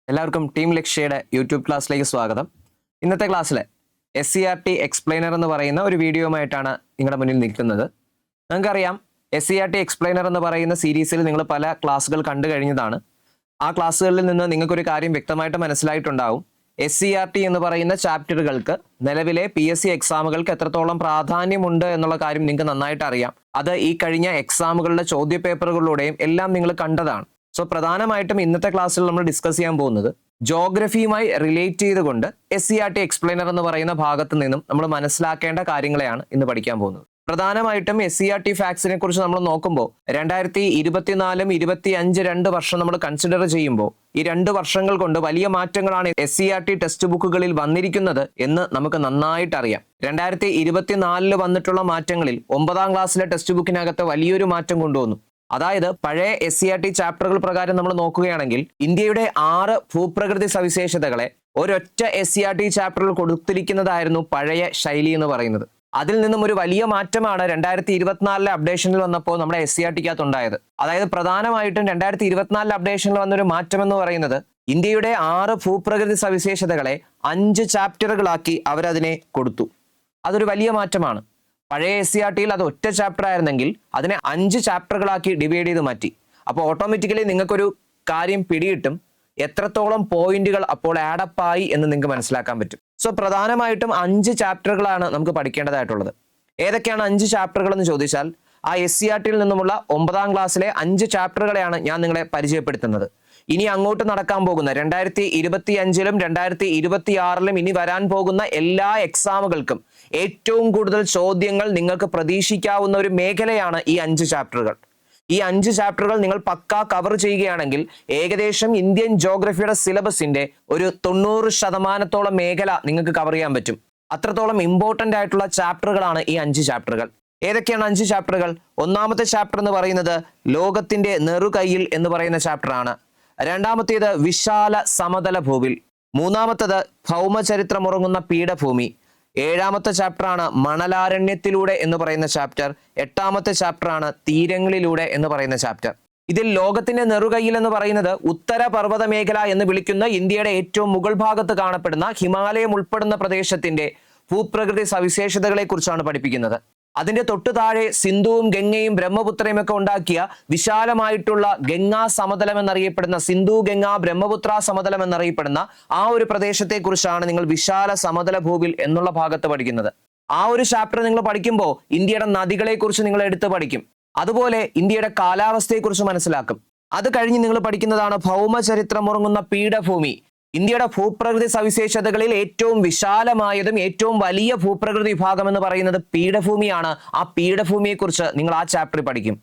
എല്ലാവർക്കും team ലക്ഷ്യയുടെ YouTube ക്ലാസ്സിലേക്ക് സ്വാഗതം. ഇന്നത്തെ ക്ലാസ്സിൽ SCERT എക്സ്പ്ലെയിനർ എന്ന് പറയുന്ന ഒരു വീഡിയോയുമായിട്ടാണ് നിങ്ങളുടെ മുന്നിൽ നിൽക്കുന്നത്. നിങ്ങൾക്കറിയാം, SCERT എക്സ്പ്ലെയിനർ എന്ന് പറയുന്ന സീരീസിൽ നിങ്ങൾ പല ക്ലാസ്സുകൾ കണ്ടു കഴിഞ്ഞതാണ്. ആ ക്ലാസ്സുകളിൽ നിന്ന് നിങ്ങൾക്കൊരു കാര്യം വ്യക്തമായിട്ട് മനസ്സിലായിട്ടുണ്ടാവും. SCERT എന്ന് പറയുന്ന ചാപ്റ്ററുകൾക്ക് നിലവിലെ PSC എക്സാമുകൾക്ക് എത്രത്തോളം പ്രാധാന്യമുണ്ട് എന്നുള്ള കാര്യം നിങ്ങൾക്ക് നന്നായിട്ട് അറിയാം. അത് ഈ കഴിഞ്ഞ എക്സാമുകളുടെ ചോദ്യ പേപ്പറുകളിലൂടെയും എല്ലാം നിങ്ങൾ കണ്ടതാണ്. സോ പ്രധാനമായിട്ടും ഇന്നത്തെ ക്ലാസ്സിൽ നമ്മൾ ഡിസ്കസ് ചെയ്യാൻ പോകുന്നത് ജോഗ്രഫിയുമായി റിലേറ്റ് ചെയ്തുകൊണ്ട് SCERT എക്സ്പ്ലെയിനർ എന്ന് പറയുന്ന ഭാഗത്ത് നിന്നും നമ്മൾ മനസ്സിലാക്കേണ്ട കാര്യങ്ങളെയാണ് ഇന്ന് പഠിക്കാൻ പോകുന്നത്. പ്രധാനമായിട്ടും SCERT ഫാക്ട്സിനെ കുറിച്ച് നമ്മൾ നോക്കുമ്പോൾ 2024-25 2 വർഷം നമ്മൾ കൺസിഡർ ചെയ്യുമ്പോൾ ഈ 2 വർഷങ്ങൾ കൊണ്ട് വലിയ മാറ്റങ്ങളാണ് SCERT ടെക്സ്റ്റ് ബുക്കുകളിൽ വന്നിരിക്കുന്നത് എന്ന് നമുക്ക് നന്നായിട്ട് അറിയാം. 2024 വന്നിട്ടുള്ള മാറ്റങ്ങളിൽ 9ാം ക്ലാസ്സിലെ ടെക്സ്റ്റ് ബുക്കിനകത്ത് വലിയൊരു മാറ്റം കൊണ്ടുവന്നു. അതായത് പഴയ SCERT ചാപ്റ്ററുകൾ പ്രകാരം നമ്മൾ നോക്കുകയാണെങ്കിൽ ഇന്ത്യയുടെ 6 ഭൂപ്രകൃതി സവിശേഷതകളെ ഒരൊറ്റ SCERT ചാപ്റ്ററിൽ കൊടുത്തിരിക്കുന്നതായിരുന്നു പഴയ ശൈലി എന്ന് പറയുന്നത്. അതിൽ നിന്നും ഒരു വലിയ മാറ്റമാണ് 2024 അപ്ഡേഷനിൽ വന്നപ്പോൾ നമ്മുടെ SCERTക്കകത്ത് ഉണ്ടായത്. അതായത് പ്രധാനമായിട്ടും 2024 അപ്ഡേഷനിൽ വന്നൊരു മാറ്റം എന്ന് പറയുന്നത് ഇന്ത്യയുടെ 6 ഭൂപ്രകൃതി സവിശേഷതകളെ 5 ചാപ്റ്ററുകളാക്കി അവരതിനെ കൊടുത്തു. അതൊരു വലിയ മാറ്റമാണ്. പഴയ SCERTയിൽ അത് ഒറ്റ ചാപ്റ്റർ ആയിരുന്നെങ്കിൽ അതിനെ 5 ചാപ്റ്ററുകളാക്കി ഡിവൈഡ് ചെയ്ത് മാറ്റി. അപ്പോൾ ഓട്ടോമാറ്റിക്കലി നിങ്ങൾക്കൊരു കാര്യം പിടിയിട്ടും എത്രത്തോളം പോയിന്റുകൾ അപ്പോൾ ആഡപ്പ് ആയി എന്ന് നിങ്ങൾക്ക് മനസ്സിലാക്കാൻ പറ്റും. സോ പ്രധാനമായിട്ടും 5 ചാപ്റ്ററുകളാണ് നമുക്ക് പഠിക്കേണ്ടതായിട്ടുള്ളത്. ഏതൊക്കെയാണ് 5 ചാപ്റ്ററുകൾ എന്ന് ചോദിച്ചാൽ ആ SCERTയിൽ നിന്നുമുള്ള 9ാം ക്ലാസ്സിലെ 5 ചാപ്റ്ററുകളെയാണ് ഞാൻ നിങ്ങളെ പരിചയപ്പെടുത്തുന്നത്. ഇനി അങ്ങോട്ട് നടക്കാൻ പോകുന്ന 2025-ലും 2026-ലും ഇനി വരാൻ പോകുന്ന എല്ലാ എക്സാമുകൾക്കും ഏറ്റവും കൂടുതൽ ചോദ്യങ്ങൾ നിങ്ങൾക്ക് പ്രതീക്ഷിക്കാവുന്ന ഒരു മേഖലയാണ് ഈ 5 ചാപ്റ്ററുകൾ. ഈ 5 ചാപ്റ്ററുകൾ നിങ്ങൾ പക്കാ കവർ ചെയ്യുകയാണെങ്കിൽ ഏകദേശം ഇന്ത്യൻ ജോഗ്രഫിയുടെ സിലബസിന്റെ ഒരു 90% മേഖല നിങ്ങൾക്ക് കവർ ചെയ്യാൻ പറ്റും. അത്രത്തോളം ഇമ്പോർട്ടന്റ് ആയിട്ടുള്ള ചാപ്റ്ററുകളാണ് ഈ 5 ചാപ്റ്ററുകൾ. ഏതൊക്കെയാണ് 5 ചാപ്റ്ററുകൾ? ഒന്നാമത്തെ ചാപ്റ്റർ എന്ന് പറയുന്നത് ലോകത്തിന്റെ നെറുകയിൽ എന്ന് പറയുന്ന ചാപ്റ്ററാണ്. രണ്ടാമത്തേത് വിശാല സമതല ഭൂവിൽ. മൂന്നാമത്തത് ഭൗമചരിത്രമുറങ്ങുന്ന പീഠഭൂമി. 7ാമത്തെ ചാപ്റ്ററാണ് മണലാരണ്യത്തിലൂടെ എന്ന് പറയുന്ന ചാപ്റ്റർ. 8ാമത്തെ ചാപ്റ്ററാണ് തീരങ്ങളിലൂടെ എന്ന് പറയുന്ന ചാപ്റ്റർ. ഇതിൽ ലോകത്തിന്റെ നെറുകയിൽ എന്ന് പറയുന്നത് ഉത്തര പർവ്വത മേഖല എന്ന് വിളിക്കുന്ന ഇന്ത്യയുടെ ഏറ്റവും മുകൾ ഭാഗത്ത് കാണപ്പെടുന്ന ഹിമാലയം ഉൾപ്പെടുന്ന പ്രദേശത്തിന്റെ ഭൂപ്രകൃതി സവിശേഷതകളെ കുറിച്ചാണ് പഠിപ്പിക്കുന്നത്. അതിന്റെ തൊട്ടു താഴെ സിന്ധുവും ഗംഗയും ബ്രഹ്മപുത്രയും ഒക്കെ ഉണ്ടാക്കിയ വിശാലമായിട്ടുള്ള ഗംഗാ സമതലം എന്നറിയപ്പെടുന്ന സിന്ധു ഗംഗാ ബ്രഹ്മപുത്ര സമതലം എന്നറിയപ്പെടുന്ന ആ ഒരു പ്രദേശത്തെ കുറിച്ചാണ് നിങ്ങൾ വിശാല സമതല ഭൂവിൽ എന്നുള്ള ഭാഗത്ത് പഠിക്കുന്നത്. ആ ഒരു ചാപ്റ്റർ നിങ്ങൾ പഠിക്കുമ്പോൾ ഇന്ത്യയുടെ നദികളെ കുറിച്ച് നിങ്ങൾ എടുത്ത് പഠിക്കും. അതുപോലെ ഇന്ത്യയുടെ കാലാവസ്ഥയെക്കുറിച്ച് മനസ്സിലാക്കും. അത് കഴിഞ്ഞ് നിങ്ങൾ പഠിക്കുന്നതാണ് ഭൗമചരിത്രമുറങ്ങുന്ന പീഠഭൂമി. ഇന്ത്യയുടെ ഭൂപ്രകൃതി സവിശേഷതകളിൽ ഏറ്റവും വിശാലമായതും ഏറ്റവും വലിയ ഭൂപ്രകൃതി വിഭാഗം എന്ന് പറയുന്നത് പീഠഭൂമിയാണ്. ആ പീഠഭൂമിയെക്കുറിച്ച് നിങ്ങൾ ആ ചാപ്റ്ററിൽ പഠിക്കും.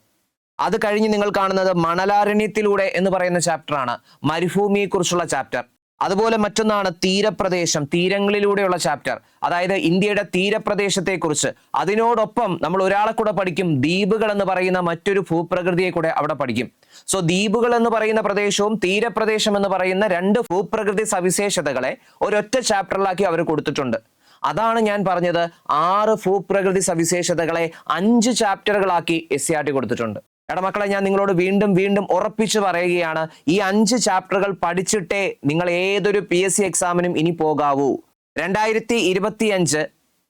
അത് കഴിഞ്ഞ് നിങ്ങൾ കാണുന്നത് മണലാരണ്യത്തിലൂടെ എന്ന് പറയുന്ന ചാപ്റ്ററാണ്, മരുഭൂമിയെക്കുറിച്ചുള്ള ചാപ്റ്റർ. അതുപോലെ മറ്റൊന്നാണ് തീരപ്രദേശം, തീരങ്ങളിലൂടെയുള്ള ചാപ്റ്റർ. അതായത് ഇന്ത്യയുടെ തീരപ്രദേശത്തെക്കുറിച്ച്. അതിനോടൊപ്പം നമ്മൾ ഒരാളെ കൂടെ പഠിക്കും, ദ്വീപുകൾ എന്ന് പറയുന്ന മറ്റൊരു ഭൂപ്രകൃതിയെ കൂടെ അവിടെ പഠിക്കും. സോ ദ്വീപുകൾ എന്ന് പറയുന്ന പ്രദേശവും തീരപ്രദേശം എന്ന് പറയുന്ന 2 ഭൂപ്രകൃതി സവിശേഷതകളെ ഒരൊറ്റ ചാപ്റ്ററിലാക്കി അവർ കൊടുത്തിട്ടുണ്ട്. അതാണ് ഞാൻ പറഞ്ഞത്, 6 ഭൂപ്രകൃതി സവിശേഷതകളെ 5 ചാപ്റ്ററുകളാക്കി SCERT കൊടുത്തിട്ടുണ്ട്. മക്കളെ, ഞാൻ നിങ്ങളോട് വീണ്ടും വീണ്ടും ഉറപ്പിച്ച് പറയുകയാണ്, ഈ 5 ചാപ്റ്ററുകൾ പഠിച്ചിട്ടേ നിങ്ങൾ ഏതൊരു PSC എക്സാമിനും ഇനി പോകാവൂ. 2025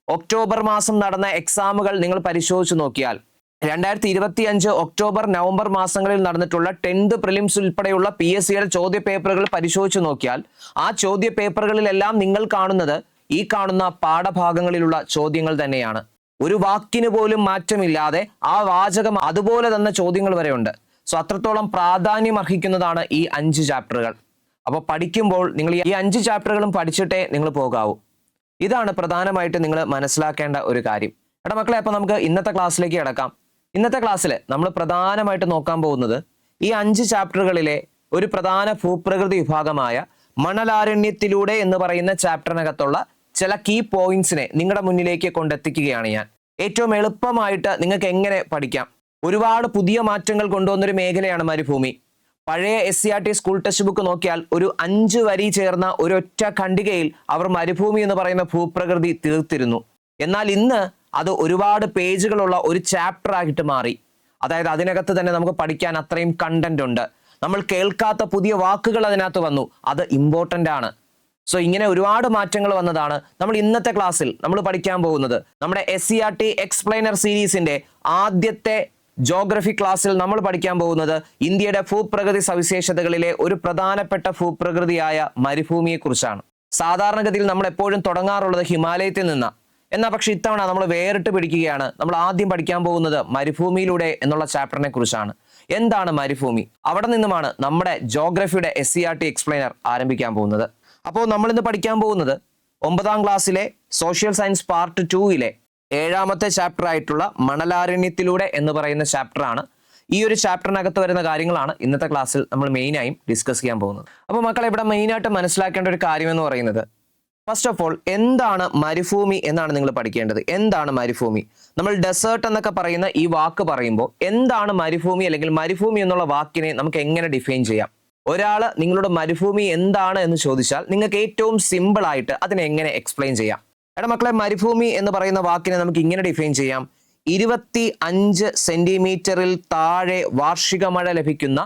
ഒക്ടോബർ മാസം നടന്ന എക്സാമുകൾ നിങ്ങൾ പരിശോധിച്ച് നോക്കിയാൽ 2025 ഒക്ടോബർ നവംബർ മാസങ്ങളിൽ നടന്നിട്ടുള്ള 10th പ്രിലിംസ് ഉൾപ്പെടെയുള്ള PSCയുടെ ചോദ്യ പേപ്പറുകൾ പരിശോധിച്ച് നോക്കിയാൽ ആ ചോദ്യ പേപ്പറുകളിലെല്ലാം നിങ്ങൾ കാണുന്നത് ഈ കാണുന്ന പാഠഭാഗങ്ങളിലുള്ള ചോദ്യങ്ങൾ തന്നെയാണ്. ഒരു വാക്കിന് പോലും മാറ്റമില്ലാതെ ആ വാചകം അതുപോലെ തന്നെ ചോദ്യങ്ങൾ വരെ ഉണ്ട്. സോ അത്രത്തോളം പ്രാധാന്യം അർഹിക്കുന്നതാണ് ഈ 5 ചാപ്റ്ററുകൾ. അപ്പോൾ പഠിക്കുമ്പോൾ നിങ്ങൾ ഈ 5 ചാപ്റ്ററുകളും പഠിച്ചിട്ടേ നിങ്ങൾ പോകാവൂ. ഇതാണ് പ്രധാനമായിട്ട് നിങ്ങൾ മനസ്സിലാക്കേണ്ട ഒരു കാര്യം. മക്കളെ, അപ്പോൾ നമുക്ക് ഇന്നത്തെ ക്ലാസ്സിലേക്ക് കിടക്കാം. ഇന്നത്തെ ക്ലാസ്സിൽ നമ്മൾ പ്രധാനമായിട്ട് നോക്കാൻ പോകുന്നത് ഈ 5 ചാപ്റ്ററുകളിലെ ഒരു പ്രധാന ഭൂപ്രകൃതി വിഭാഗമായ മണലാരണ്യത്തിലൂടെ എന്ന് പറയുന്ന ചാപ്റ്ററിനകത്തുള്ള ചില കീ പോയിന്റ്സിനെ നിങ്ങളുടെ മുന്നിലേക്ക് കൊണ്ടെത്തിക്കുകയാണ് ഞാൻ. ഏറ്റവും എളുപ്പമായിട്ട് നിങ്ങൾക്ക് എങ്ങനെ പഠിക്കാം. ഒരുപാട് പുതിയ മാറ്റങ്ങൾ കൊണ്ടുവന്നൊരു മേഖലയാണ് മരുഭൂമി. പഴയ SCERT സ്കൂൾ ടെക്സ്റ്റ് ബുക്ക് നോക്കിയാൽ ഒരു 5 വരി ചേർന്ന ഒരൊറ്റ ഖണ്ഡികയിൽ അവർ മരുഭൂമി എന്ന് പറയുന്ന ഭൂപ്രകൃതി തീർത്തിരുന്നു. എന്നാൽ ഇന്ന് അത് ഒരുപാട് പേജുകളുള്ള ഒരു ചാപ്റ്റർ ആയിട്ട് മാറി. അതായത് അതിനകത്ത് തന്നെ നമുക്ക് പഠിക്കാൻ അത്രയും കണ്ടന്റ് ഉണ്ട്. നമ്മൾ കേൾക്കാത്ത പുതിയ വാക്കുകൾ അതിനകത്ത് വന്നു. അത് ഇമ്പോർട്ടൻ്റ് ആണ്. സോ ഇങ്ങനെ ഒരുപാട് മാറ്റങ്ങൾ വന്നതാണ് നമ്മൾ ഇന്നത്തെ ക്ലാസ്സിൽ നമ്മൾ പഠിക്കാൻ പോകുന്നത്. നമ്മുടെ SCERT എക്സ്പ്ലെയിനർ സീരീസിന്റെ ആദ്യത്തെ ജോഗ്രഫി ക്ലാസ്സിൽ നമ്മൾ പഠിക്കാൻ പോകുന്നത് ഇന്ത്യയുടെ ഭൂപ്രകൃതി സവിശേഷതകളിലെ ഒരു പ്രധാനപ്പെട്ട ഭൂപ്രകൃതിയായ മരുഭൂമിയെ കുറിച്ചാണ്. സാധാരണഗതിയിൽ നമ്മൾ എപ്പോഴും തുടങ്ങാറുള്ളത് ഹിമാലയത്തിൽ നിന്നാണ്. എന്നാൽ പക്ഷെ ഇത്തവണ നമ്മൾ വേറിട്ട് പിടിക്കുകയാണ്. നമ്മൾ ആദ്യം പഠിക്കാൻ പോകുന്നത് മരുഭൂമിയിലൂടെ എന്നുള്ള ചാപ്റ്ററിനെ കുറിച്ചാണ്. എന്താണ് മരുഭൂമി? അവിടെ നിന്നുമാണ് നമ്മുടെ ജോഗ്രഫിയുടെ SCERT എക്സ്പ്ലെയിനർ ആരംഭിക്കാൻ പോകുന്നത്. അപ്പോൾ നമ്മൾ ഇന്ന് പഠിക്കാൻ പോകുന്നത് 9ാം ക്ലാസ്സിലെ സോഷ്യൽ സയൻസ് പാർട്ട് 2-ലെ 7ാമത്തെ ചാപ്റ്റർ ആയിട്ടുള്ള മണലാരണ്യത്തിലൂടെ എന്ന് പറയുന്ന ചാപ്റ്ററാണ്. ഈ ഒരു ചാപ്റ്ററിനകത്ത് വരുന്ന കാര്യങ്ങളാണ് ഇന്നത്തെ ക്ലാസ്സിൽ നമ്മൾ മെയിനായും ഡിസ്കസ് ചെയ്യാൻ പോകുന്നത്. അപ്പോൾ മക്കളെ, ഇവിടെ മെയിനായിട്ട് മനസ്സിലാക്കേണ്ട ഒരു കാര്യം എന്ന് പറയുന്നത്, ഫസ്റ്റ് ഓഫ് ഓൾ എന്താണ് മരുഭൂമി എന്നാണ് നിങ്ങൾ പഠിക്കേണ്ടത്. എന്താണ് മരുഭൂമി? നമ്മൾ ഡെസേർട്ട് എന്നൊക്കെ പറയുന്ന ഈ വാക്ക് പറയുമ്പോൾ എന്താണ് മരുഭൂമി, അല്ലെങ്കിൽ മരുഭൂമി എന്നുള്ള വാക്കിനെ നമുക്ക് എങ്ങനെ ഡിഫൈൻ ചെയ്യാം? ഒരാൾ നിങ്ങളോട് മരുഭൂമി എന്താണ് എന്ന് ചോദിച്ചാൽ നിങ്ങൾക്ക് ഏറ്റവും സിമ്പിൾ ആയിട്ട് അതിനെ എങ്ങനെ എക്സ്പ്ലെയിൻ ചെയ്യാം? എടാ മക്കളെ, മരുഭൂമി എന്ന് പറയുന്ന വാക്കിനെ നമുക്ക് ഇങ്ങനെ ഡിഫൈൻ ചെയ്യാം. 25 സെന്റിമീറ്ററിൽ താഴെ വാർഷിക മഴ ലഭിക്കുന്ന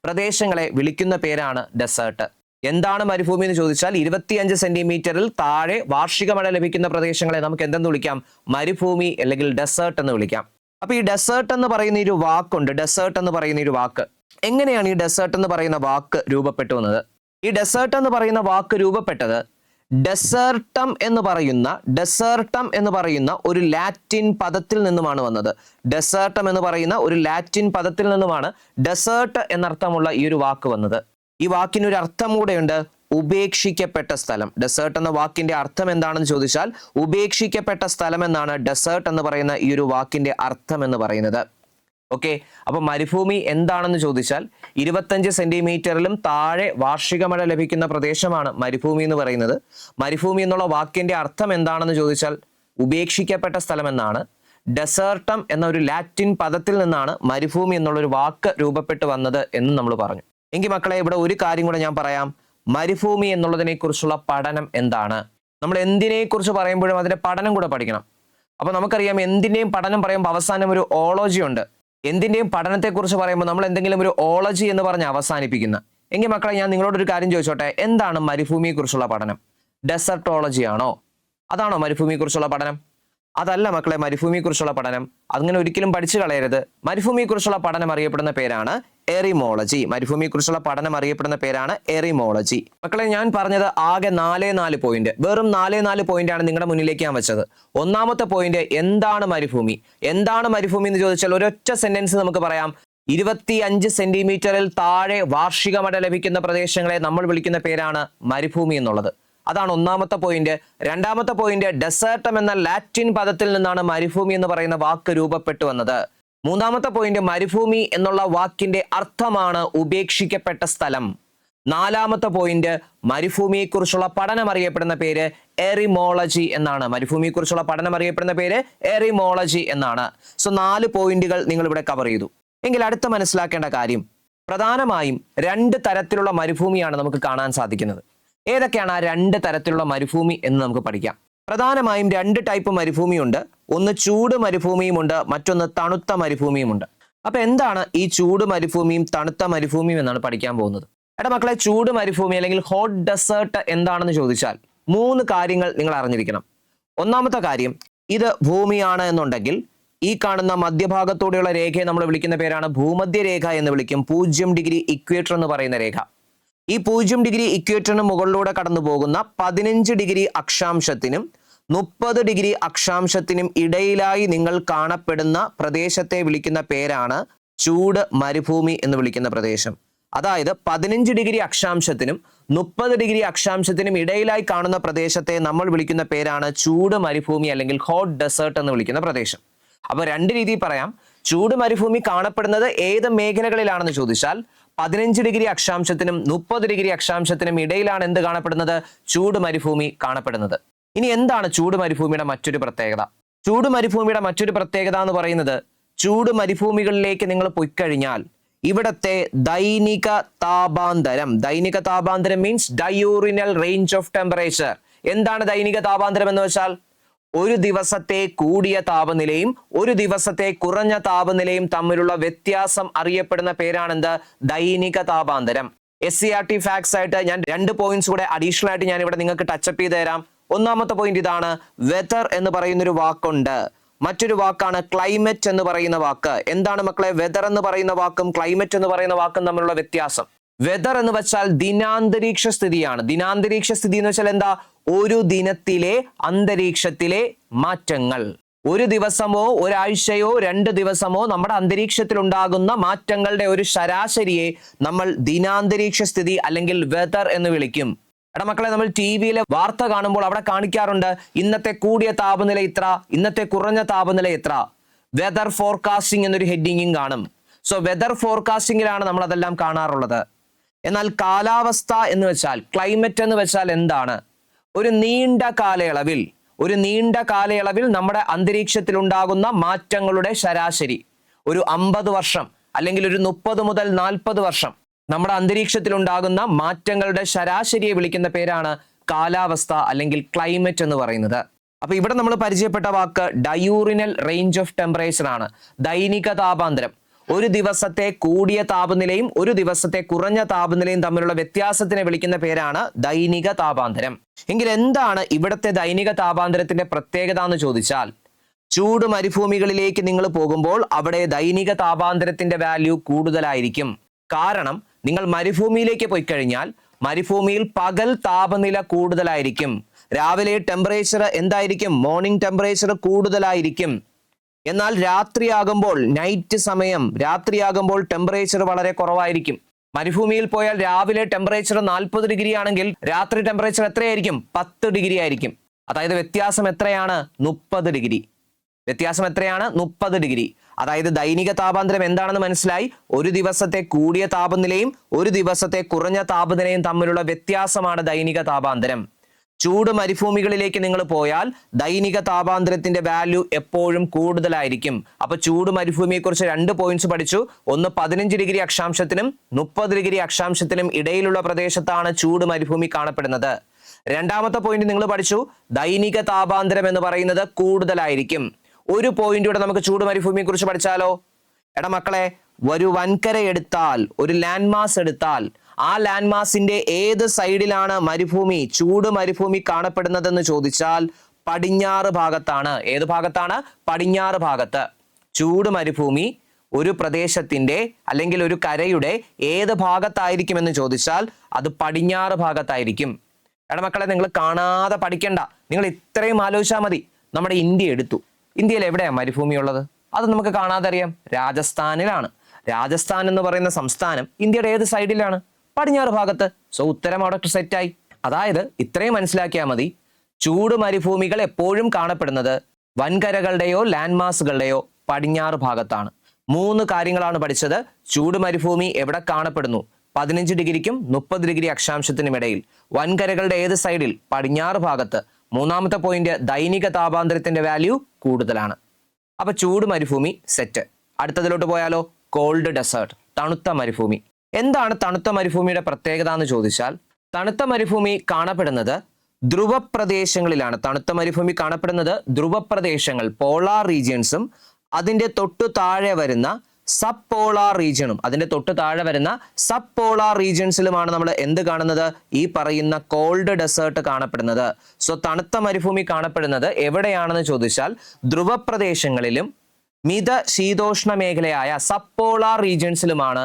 പ്രദേശങ്ങളെ വിളിക്കുന്ന പേരാണ് ഡെസേർട്ട്. എന്താണ് മരുഭൂമി എന്ന് ചോദിച്ചാൽ 25 സെന്റിമീറ്ററിൽ താഴെ വാർഷിക മഴ ലഭിക്കുന്ന പ്രദേശങ്ങളെ നമുക്ക് എന്തെന്ന് വിളിക്കാം? മരുഭൂമി അല്ലെങ്കിൽ ഡെസേർട്ട് എന്ന് വിളിക്കാം. അപ്പൊ ഈ ഡെസേർട്ട് എന്ന് പറയുന്ന ഒരു വാക്കുണ്ട്. ഡെസേർട്ട് എന്ന് പറയുന്ന ഒരു വാക്ക് എങ്ങനെയാണ് ഈ ഡെസേർട്ട് എന്ന് പറയുന്ന വാക്ക് രൂപപ്പെട്ടു വന്നത്? ഈ ഡെസേർട്ട് എന്ന് പറയുന്ന വാക്ക് രൂപപ്പെട്ടത് ഡെസേർട്ടം എന്ന് പറയുന്ന ഒരു ലാറ്റിൻ പദത്തിൽ നിന്നുമാണ് വന്നത്. ഡെസേർട്ടം എന്ന് പറയുന്ന ഒരു ലാറ്റിൻ പദത്തിൽ നിന്നുമാണ് ഡെസേർട്ട് എന്നർത്ഥമുള്ള ഈ ഒരു വാക്ക് വന്നത്. ഈ വാക്കിന് ഒരു അർത്ഥം കൂടെയുണ്ട്, ഉപേക്ഷിക്കപ്പെട്ട സ്ഥലം. ഡെസേർട്ട് എന്ന വാക്കിന്റെ അർത്ഥം എന്താണെന്ന് ചോദിച്ചാൽ ഉപേക്ഷിക്കപ്പെട്ട സ്ഥലം എന്നാണ് ഡെസേർട്ട് എന്ന് പറയുന്ന ഈ ഒരു വാക്കിന്റെ അർത്ഥം എന്ന് പറയുന്നത്. ഓക്കെ, അപ്പൊ മരുഭൂമി എന്താണെന്ന് ചോദിച്ചാൽ 25 സെന്റിമീറ്ററിലും താഴെ വാർഷിക മഴ ലഭിക്കുന്ന പ്രദേശമാണ് മരുഭൂമി എന്ന് പറയുന്നത്. മരുഭൂമി എന്നുള്ള വാക്കിന്റെ അർത്ഥം എന്താണെന്ന് ചോദിച്ചാൽ ഉപേക്ഷിക്കപ്പെട്ട സ്ഥലം എന്നാണ്. ഡെസേർട്ടം എന്ന ഒരു ലാറ്റിൻ പദത്തിൽ നിന്നാണ് മരുഭൂമി എന്നുള്ളൊരു വാക്ക് രൂപപ്പെട്ടു വന്നത് എന്ന് നമ്മൾ പറഞ്ഞു. എങ്കിൽ മക്കളെ, ഇവിടെ ഒരു കാര്യം കൂടെ ഞാൻ പറയാം. മരുഭൂമി എന്നുള്ളതിനെ കുറിച്ചുള്ള പഠനം എന്താണ്? നമ്മൾ എന്തിനെ കുറിച്ച് പറയുമ്പോഴും അതിന്റെ പഠനം കൂടെ പഠിക്കണം. അപ്പൊ നമുക്കറിയാം, എന്തിന്റെയും പഠനം പറയുമ്പോൾ അവസാനം ഒരു ഓളോജി ഉണ്ട്. എന്തിന്റെയും പഠനത്തെക്കുറിച്ച് പറയുമ്പോൾ നമ്മൾ എന്തെങ്കിലും ഒരു ഓളജി എന്ന് പറഞ്ഞ് അവസാനിപ്പിക്കുന്ന. എങ്കിൽ മക്കളെ, ഞാൻ നിങ്ങളോടൊരു കാര്യം ചോദിച്ചോട്ടെ, എന്താണ് മരുഭൂമിയെ കുറിച്ചുള്ള പഠനം? ഡെസർട്ടോളജി ആണോ? അതാണോ മരുഭൂമിയെ കുറിച്ചുള്ള പഠനം? അതല്ല മക്കളെ, മരുഭൂമിയെ കുറിച്ചുള്ള പഠനം അങ്ങനെ ഒരിക്കലും പഠിച്ചു കളയരുത്. മരുഭൂമിയെ കുറിച്ചുള്ള പഠനം അറിയപ്പെടുന്ന പേരാണ് എറിമോളജി. മരുഭൂമിയെ കുറിച്ചുള്ള പഠനം അറിയപ്പെടുന്ന പേരാണ് എറിമോളജി. മക്കളെ, ഞാൻ പറഞ്ഞത് ആകെ 4 പോയിന്റ്, വെറും 4 പോയിന്റാണ് നിങ്ങളുടെ മുന്നിലേക്ക് ഞാൻ വെച്ചത്. ഒന്നാമത്തെ പോയിന്റ്, എന്താണ് മരുഭൂമി? എന്താണ് മരുഭൂമി എന്ന് ചോദിച്ചാൽ ഒരൊറ്റ സെന്റൻസ് നമുക്ക് പറയാം. 25 സെന്റിമീറ്ററിൽ താഴെ വാർഷിക മഴ ലഭിക്കുന്ന പ്രദേശങ്ങളെ നമ്മൾ വിളിക്കുന്ന പേരാണ് മരുഭൂമി എന്നുള്ളത്. അതാണ് ഒന്നാമത്തെ പോയിന്റ്. രണ്ടാമത്തെ പോയിന്റ്, ഡെസേർട്ടം എന്ന ലാറ്റിൻ പദത്തിൽ നിന്നാണ് മരുഭൂമി എന്ന് പറയുന്ന വാക്ക് രൂപപ്പെട്ടു വന്നത്. മൂന്നാമത്തെ പോയിന്റ്, മരുഭൂമി എന്നുള്ള വാക്കിന്റെ അർത്ഥമാണ് ഉപേക്ഷിക്കപ്പെട്ട സ്ഥലം. നാലാമത്തെ പോയിന്റ്, മരുഭൂമിയെ കുറിച്ചുള്ള പഠനം അറിയപ്പെടുന്ന പേര് എറിമോളജി എന്നാണ്. മരുഭൂമിയെ കുറിച്ചുള്ള പഠനം അറിയപ്പെടുന്ന പേര് എറിമോളജി എന്നാണ്. സോ 4 പോയിന്റുകൾ നിങ്ങൾ ഇവിടെ കവർ ചെയ്തു. എങ്കിൽ അടുത്ത മനസ്സിലാക്കേണ്ട കാര്യം, പ്രധാനമായും 2 തരത്തിലുള്ള മരുഭൂമിയാണ് നമുക്ക് കാണാൻ സാധിക്കുന്നത്. ഏതൊക്കെയാണ് ആ 2 തരത്തിലുള്ള മരുഭൂമി എന്ന് നമുക്ക് പഠിക്കാം. പ്രധാനമായും 2 ടൈപ്പ് മരുഭൂമിയുണ്ട്. ഒന്ന് ചൂട് മരുഭൂമിയുമുണ്ട്, മറ്റൊന്ന് തണുത്ത മരുഭൂമിയുമുണ്ട്. അപ്പൊ എന്താണ് ഈ ചൂട് മരുഭൂമിയും തണുത്ത മരുഭൂമിയും എന്നാണ് പഠിക്കാൻ പോകുന്നത്. എടാ മക്കളെ, ചൂട് മരുഭൂമി അല്ലെങ്കിൽ ഹോട്ട് ഡെസേർട്ട് എന്താണെന്ന് ചോദിച്ചാൽ 3 കാര്യങ്ങൾ നിങ്ങൾ അറിഞ്ഞിരിക്കണം. ഒന്നാമത്തെ കാര്യം, ഇത് ഭൂമിയാണ് എന്നുണ്ടെങ്കിൽ ഈ കാണുന്ന മധ്യഭാഗത്തോടെയുള്ള രേഖയെ നമ്മൾ വിളിക്കുന്ന പേരാണ് ഭൂമധ്യരേഖ എന്ന് വിളിക്കും. 0 ഡിഗ്രി ഇക്വേറ്റർ എന്ന് പറയുന്ന രേഖ. ഈ 0 ഡിഗ്രി ഇക്വേറ്ററിന് മുകളിലൂടെ കടന്നു പോകുന്ന 15 ഡിഗ്രി അക്ഷാംശത്തിനും 30 ഡിഗ്രി അക്ഷാംശത്തിനും ഇടയിലായി നിങ്ങൾ കാണപ്പെടുന്ന പ്രദേശത്തെ വിളിക്കുന്ന പേരാണ് ചൂട് മരുഭൂമി എന്ന് വിളിക്കുന്ന പ്രദേശം. അതായത് 15 ഡിഗ്രി അക്ഷാംശത്തിനും 30 ഡിഗ്രി അക്ഷാംശത്തിനും ഇടയിലായി കാണുന്ന പ്രദേശത്തെ നമ്മൾ വിളിക്കുന്ന പേരാണ് ചൂട് മരുഭൂമി അല്ലെങ്കിൽ ഹോട്ട് ഡെസേർട്ട് എന്ന് വിളിക്കുന്ന പ്രദേശം. അപ്പൊ 2 രീതിയിൽ പറയാം. ചൂട് മരുഭൂമി കാണപ്പെടുന്നത് ഏത് മേഖലകളിലാണെന്ന് ചോദിച്ചാൽ 15 ഡിഗ്രി അക്ഷാംശത്തിനും 30 ഡിഗ്രി അക്ഷാംശത്തിനും ഇടയിലാണ് എന്ത് കാണപ്പെടുന്നത്? ചൂട് മരുഭൂമി കാണപ്പെടുന്നത്. ഇനി എന്താണ് ചൂട് മരുഭൂമിയുടെ മറ്റൊരു പ്രത്യേകത? ചൂട് മരുഭൂമിയുടെ മറ്റൊരു പ്രത്യേകത എന്ന് പറയുന്നത്, ചൂട് മരുഭൂമികളിലേക്ക് നിങ്ങൾ പോയിക്കഴിഞ്ഞാൽ ഇവിടത്തെ ദൈനിക താപാന്തരം മീൻസ് ഡയൂറിനൽ റേഞ്ച് ഓഫ് ടെമ്പറേച്ചർ. എന്താണ് ദൈനിക താപാന്തരം എന്ന് വെച്ചാൽ? ഒരു ദിവസത്തെ കൂടിയ താപനിലയും ഒരു ദിവസത്തെ കുറഞ്ഞ താപനിലയും തമ്മിലുള്ള വ്യത്യാസം അറിയപ്പെടുന്ന പേരാണെന്ത്? ദൈനിക താപാന്തരം. SCERT ഫാക്ട്സ് ആയിട്ട് ഞാൻ 2 പോയിന്റ്സ് കൂടെ അഡീഷണൽ ആയിട്ട് ഞാൻ ഇവിടെ നിങ്ങൾക്ക് ടച്ചപ്പ് ചെയ്ത് തരാം. ഒന്നാമത്തെ പോയിന്റ് ഇതാണ്, വെതർ എന്ന് പറയുന്നൊരു വാക്കുണ്ട്. മറ്റൊരു വാക്കാണ് ക്ലൈമറ്റ് എന്ന് പറയുന്ന വാക്ക്. എന്താണ് മക്കളെ വെതർ എന്ന് പറയുന്ന വാക്കും ക്ലൈമറ്റ് എന്ന് പറയുന്ന വാക്കും തമ്മിലുള്ള വ്യത്യാസം? വെതർ എന്ന് വെച്ചാൽ ദിനാന്തരീക്ഷ സ്ഥിതിയാണ്. ദിനാന്തരീക്ഷ സ്ഥിതി എന്ന് വെച്ചാൽ എന്താ? ഒരു ദിനത്തിലെ അന്തരീക്ഷത്തിലെ മാറ്റങ്ങൾ. ഒരു ദിവസമോ ഒരാഴ്ചയോ 2 ദിവസമോ നമ്മുടെ അന്തരീക്ഷത്തിൽ ഉണ്ടാകുന്ന മാറ്റങ്ങളുടെ ഒരു ശരാശരിയെ നമ്മൾ ദിനാന്തരീക്ഷ സ്ഥിതി അല്ലെങ്കിൽ വെതർ എന്ന് വിളിക്കും. എടാ മക്കളെ, നമ്മൾ TV-യിലെ വാർത്ത കാണുമ്പോൾ അവിടെ കാണിക്കാറുണ്ട് ഇന്നത്തെ കൂടിയ താപനില ഇത്ര, ഇന്നത്തെ കുറഞ്ഞ താപനില എത്ര. വെതർ ഫോർകാസ്റ്റിംഗ് എന്നൊരു ഹെഡിങ്ങും കാണും. സോ വെതർ ഫോർകാസ്റ്റിംഗിലാണ് നമ്മൾ അതെല്ലാം കാണാറുള്ളത്. എന്നാൽ കാലാവസ്ഥ എന്ന് വെച്ചാൽ, ക്ലൈമറ്റ് എന്ന് വെച്ചാൽ എന്താണ്? ഒരു നീണ്ട കാലയളവിൽ നമ്മുടെ അന്തരീക്ഷത്തിൽ ഉണ്ടാകുന്ന മാറ്റങ്ങളുടെ ശരാശരി. ഒരു 50 വർഷം അല്ലെങ്കിൽ ഒരു 30 മുതൽ 40 വർഷം നമ്മുടെ അന്തരീക്ഷത്തിൽ ഉണ്ടാകുന്ന മാറ്റങ്ങളുടെ ശരാശരിയെ വിളിക്കുന്ന പേരാണ് കാലാവസ്ഥ അല്ലെങ്കിൽ ക്ലൈമറ്റ് എന്ന് പറയുന്നത്. അപ്പൊ ഇവിടെ നമ്മൾ പരിചയപ്പെട്ട വാക്ക് ഡയൂറിനൽ റേഞ്ച് ഓഫ് ടെമ്പറേച്ചർ ആണ്, ദൈനിക താപാന്തരം. ഒരു ദിവസത്തെ കൂടിയ താപനിലയും ഒരു ദിവസത്തെ കുറഞ്ഞ താപനിലയും തമ്മിലുള്ള വ്യത്യാസത്തിനെ വിളിക്കുന്ന പേരാണ് ദൈനിക താപാന്തരം. എങ്കിൽ എന്താണ് ഇവിടുത്തെ ദൈനിക താപാന്തരത്തിന്റെ പ്രത്യേകത എന്ന് ചോദിച്ചാൽ, ചൂട് മരുഭൂമികളിലേക്ക് നിങ്ങൾ പോകുമ്പോൾ അവിടെ ദൈനിക താപാന്തരത്തിന്റെ വാല്യൂ കൂടുതലായിരിക്കും. കാരണം നിങ്ങൾ മരുഭൂമിയിലേക്ക് പോയി കഴിഞ്ഞാൽ മരുഭൂമിയിൽ പകൽ താപനില കൂടുതലായിരിക്കും. രാവിലെ ടെമ്പറേച്ചർ എന്തായിരിക്കും? മോർണിംഗ് ടെമ്പറേച്ചർ കൂടുതലായിരിക്കും. എന്നാൽ രാത്രിയാകുമ്പോൾ രാത്രിയാകുമ്പോൾ ടെമ്പറേച്ചർ വളരെ കുറവായിരിക്കും. മരുഭൂമിയിൽ പോയാൽ രാവിലെ ടെമ്പറേച്ചർ 40 ഡിഗ്രി ആണെങ്കിൽ രാത്രി ടെമ്പറേച്ചർ എത്രയായിരിക്കും? 10 ഡിഗ്രി ആയിരിക്കും. അതായത് വ്യത്യാസം എത്രയാണ്? 30 ഡിഗ്രി. വ്യത്യാസം എത്രയാണ്? 30 ഡിഗ്രി. അതായത് ദൈനിക താപാന്തരം എന്താണെന്ന് മനസ്സിലായി. ഒരു ദിവസത്തെ കൂടിയ താപനിലയും ഒരു ദിവസത്തെ കുറഞ്ഞ താപനിലയും തമ്മിലുള്ള വ്യത്യാസമാണ് ദൈനിക താപാന്തരം. ചൂട് മരുഭൂമികളിലേക്ക് നിങ്ങൾ പോയാൽ ദൈനിക താപാന്തരത്തിന്റെ വാല്യൂ എപ്പോഴും കൂടുതലായിരിക്കും. അപ്പൊ ചൂട് മരുഭൂമിയെ കുറിച്ച് 2 പോയിന്റ്സ് പഠിച്ചു. ഒന്ന് 15 ഡിഗ്രി അക്ഷാംശത്തിനും 30 ഡിഗ്രി അക്ഷാംശത്തിനും ഇടയിലുള്ള പ്രദേശത്താണ് ചൂട് മരുഭൂമി കാണപ്പെടുന്നത്. രണ്ടാമത്തെ പോയിന്റ് നിങ്ങൾ പഠിച്ചു, ദൈനിക താപാന്തരം എന്ന് പറയുന്നത് കൂടുതലായിരിക്കും. ഒരു പോയിന്റ് കൂടെ നമുക്ക് ചൂട് മരുഭൂമിയെ കുറിച്ച് പഠിച്ചാലോ? എടാ മക്കളെ, ഒരു വൻകര എടുത്താൽ, ഒരു ലാൻഡ് മാസ് എടുത്താൽ, ആ ലാൻഡ് മാസിന്റെ ഏത് സൈഡിലാണ് മരുഭൂമി, ചൂട് മരുഭൂമി കാണപ്പെടുന്നതെന്ന് ചോദിച്ചാൽ പടിഞ്ഞാറ് ഭാഗത്താണ്. ഏത് ഭാഗത്താണ്? പടിഞ്ഞാറ് ഭാഗത്ത്. ചൂട് മരുഭൂമി ഒരു പ്രദേശത്തിന്റെ അല്ലെങ്കിൽ ഒരു കരയുടെ ഏത് ഭാഗത്തായിരിക്കുമെന്ന് ചോദിച്ചാൽ അത് പടിഞ്ഞാറ് ഭാഗത്തായിരിക്കും. എടാ മക്കളെ, നിങ്ങൾ കാണാതെ പഠിക്കണ്ട, നിങ്ങൾ ഇത്രയും ആലോചിച്ചാൽ മതി. നമ്മുടെ ഇന്ത്യ എടുത്തു. ഇന്ത്യയിൽ എവിടെയാണ് മരുഭൂമി ഉള്ളത്? അത് നമുക്ക് കാണാതെ അറിയാം, രാജസ്ഥാനിലാണ്. രാജസ്ഥാൻ എന്ന് പറയുന്ന സംസ്ഥാനം ഇന്ത്യയുടെ ഏത് സൈഡിലാണ്? പടിഞ്ഞാറ് ഭാഗത്ത്. സോ ഉത്തരം അവിടെ സെറ്റായി. അതായത് ഇത്രയും മനസ്സിലാക്കിയാൽ മതി, ചൂട് മരുഭൂമികൾ എപ്പോഴും കാണപ്പെടുന്നത് വൻകരകളുടെയോ ലാൻഡ് മാസുകളുടെയോ പടിഞ്ഞാറ് ഭാഗത്താണ്. 3 കാര്യങ്ങളാണ് പഠിച്ചത്. ചൂട് മരുഭൂമി എവിടെ കാണപ്പെടുന്നു? 15 ഡിഗ്രിക്കും 30 ഡിഗ്രി അക്ഷാംശത്തിനും ഇടയിൽ. വൻകരകളുടെ ഏത് സൈഡിൽ? പടിഞ്ഞാറ് ഭാഗത്ത്. മൂന്നാമത്തെ പോയിന്റ്, ദൈനിക താപാന്തരത്തിന്റെ വാല്യൂ കൂടുതലാണ്. അപ്പൊ ചൂട് മരുഭൂമി സെറ്റ്. അടുത്തതിലോട്ട് പോയാലോ? കോൾഡ് ഡെസേർട്ട്, തണുത്ത മരുഭൂമി. എന്താണ് തണുത്ത മരുഭൂമിയുടെ പ്രത്യേകത എന്ന് ചോദിച്ചാൽ, തണുത്ത മരുഭൂമി കാണപ്പെടുന്നത് ധ്രുവപ്രദേശങ്ങളിലാണ്. തണുത്ത മരുഭൂമി കാണപ്പെടുന്നത് ധ്രുവപ്രദേശങ്ങൾ, പോളാർ റീജിയൻസും അതിന്റെ തൊട്ടു താഴെ വരുന്ന സബ് പോളാർ റീജിയണും സബ് പോളാർ റീജിയൻസിലുമാണ് നമ്മൾ എന്ത് കാണുന്നത്? ഈ പറയുന്ന കോൾഡ് ഡെസേർട്ട് കാണപ്പെടുന്നത്. സോ തണുത്ത മരുഭൂമി കാണപ്പെടുന്നത് എവിടെയാണെന്ന് ചോദിച്ചാൽ ധ്രുവപ്രദേശങ്ങളിലും മിത ശീതോഷ്ണ മേഖലയായ സബ് പോളാർ റീജിയൻസിലുമാണ്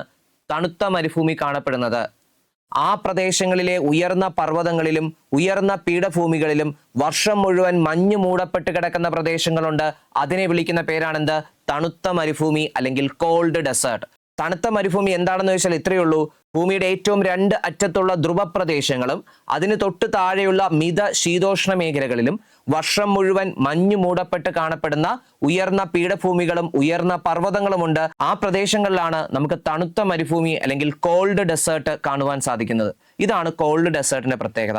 തണുത്ത മരുഭൂമി കാണപ്പെടുന്നത്. ആ പ്രദേശങ്ങളിലെ ഉയർന്ന പർവ്വതങ്ങളിലും ഉയർന്ന പീഠഭൂമികളിലും വർഷം മുഴുവൻ മഞ്ഞ് മൂടപ്പെട്ട് കിടക്കുന്ന പ്രദേശങ്ങളുണ്ട്. അതിനെ വിളിക്കുന്ന പേരാണെന്ത്? തണുത്ത മരുഭൂമി അല്ലെങ്കിൽ കോൾഡ് ഡെസേർട്ട്. തണുത്ത മരുഭൂമി എന്താണെന്ന് ചോദിച്ചാൽ ഇത്രയേ ഉള്ളൂ, ഭൂമിയുടെ ഏറ്റവും 2 അറ്റത്തുള്ള ധ്രുവപ്രദേശങ്ങളും അതിന് തൊട്ട് താഴെയുള്ള മിത ശീതോഷ്ണ മേഖലകളിലും വർഷം മുഴുവൻ മഞ്ഞ് മൂടപ്പെട്ട് കാണപ്പെടുന്ന ഉയർന്ന പീഠഭൂമികളും ഉയർന്ന പർവ്വതങ്ങളുമുണ്ട്. ആ പ്രദേശങ്ങളിലാണ് നമുക്ക് തണുത്ത മരുഭൂമി അല്ലെങ്കിൽ കോൾഡ് ഡെസേർട്ട് കാണുവാൻ സാധിക്കുന്നത്. ഇതാണ് കോൾഡ് ഡെസേർട്ടിന്റെ പ്രത്യേകത.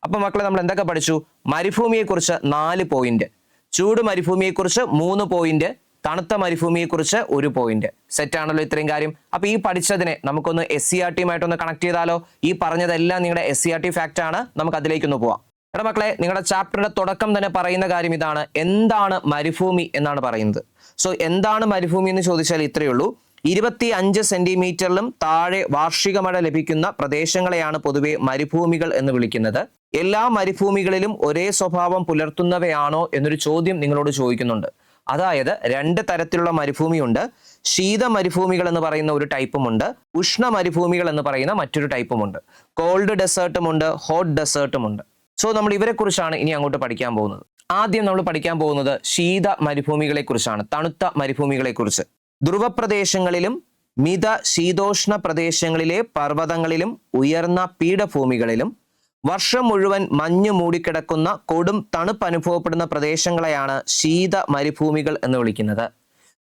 അപ്പൊ മക്കളെ, നമ്മൾ എന്തൊക്കെ പഠിച്ചു? മരുഭൂമിയെക്കുറിച്ച് 4 പോയിന്റ്, ചൂട് മരുഭൂമിയെക്കുറിച്ച് 3 പോയിന്റ്, തണുത്ത മരുഭൂമിയെക്കുറിച്ച് 1 പോയിന്റ്. സെറ്റാണല്ലോ ഇത്രയും കാര്യം. അപ്പൊ ഈ പഠിച്ചതിനെ നമുക്കൊന്ന് SCERT കണക്ട് ചെയ്താലോ? ഈ പറഞ്ഞതെല്ലാം നിങ്ങളുടെ SCERT ഫാക്റ്റ് ആണ്. നമുക്ക് അതിലേക്കൊന്ന് പോവാം. എടാ മക്കളെ, നിങ്ങളുടെ ചാപ്റ്ററിന്റെ തുടക്കം തന്നെ പറയുന്ന കാര്യം ഇതാണ്. എന്താണ് മരുഭൂമി എന്നാണ് പറയുന്നത്. സോ എന്താണ് മരുഭൂമി എന്ന് ചോദിച്ചാൽ ഇത്രയേ ഉള്ളൂ. 25 സെന്റിമീറ്ററിലും താഴെ വാർഷിക മഴ ലഭിക്കുന്ന പ്രദേശങ്ങളെയാണ് പൊതുവെ മരുഭൂമികൾ എന്ന് വിളിക്കുന്നത്. എല്ലാ മരുഭൂമികളിലും ഒരേ സ്വഭാവം പുലർത്തുന്നവയാണോ എന്നൊരു ചോദ്യം നിങ്ങളോട് ചോദിക്കുന്നുണ്ട്. അതായത് 2 തരത്തിലുള്ള മരുഭൂമിയുണ്ട്. ശീത മരുഭൂമികൾ എന്ന് പറയുന്ന ഒരു ടൈപ്പുമുണ്ട്, ഉഷ്ണ മരുഭൂമികൾ എന്ന് പറയുന്ന മറ്റൊരു ടൈപ്പുമുണ്ട്. കോൾഡ് ഡെസേർട്ടുമുണ്ട്, ഹോട്ട് ഡെസേർട്ടുമുണ്ട്. സോ നമ്മൾ ഇവരെ കുറിച്ചാണ് ഇനി അങ്ങോട്ട് പഠിക്കാൻ പോകുന്നത്. ആദ്യം നമ്മൾ പഠിക്കാൻ പോകുന്നത് ശീത മരുഭൂമികളെ കുറിച്ചാണ്, തണുത്ത മരുഭൂമികളെ കുറിച്ച്. ധ്രുവപ്രദേശങ്ങളിലും മിത ശീതോഷ്ണ പ്രദേശങ്ങളിലെ പർവ്വതങ്ങളിലും ഉയർന്ന പീഠഭൂമികളിലും വർഷം മുഴുവൻ മഞ്ഞ് മൂടിക്കിടക്കുന്ന കൊടും തണുപ്പ് അനുഭവപ്പെടുന്ന പ്രദേശങ്ങളെയാണ് ശീത മരുഭൂമികൾ എന്ന് വിളിക്കുന്നത്.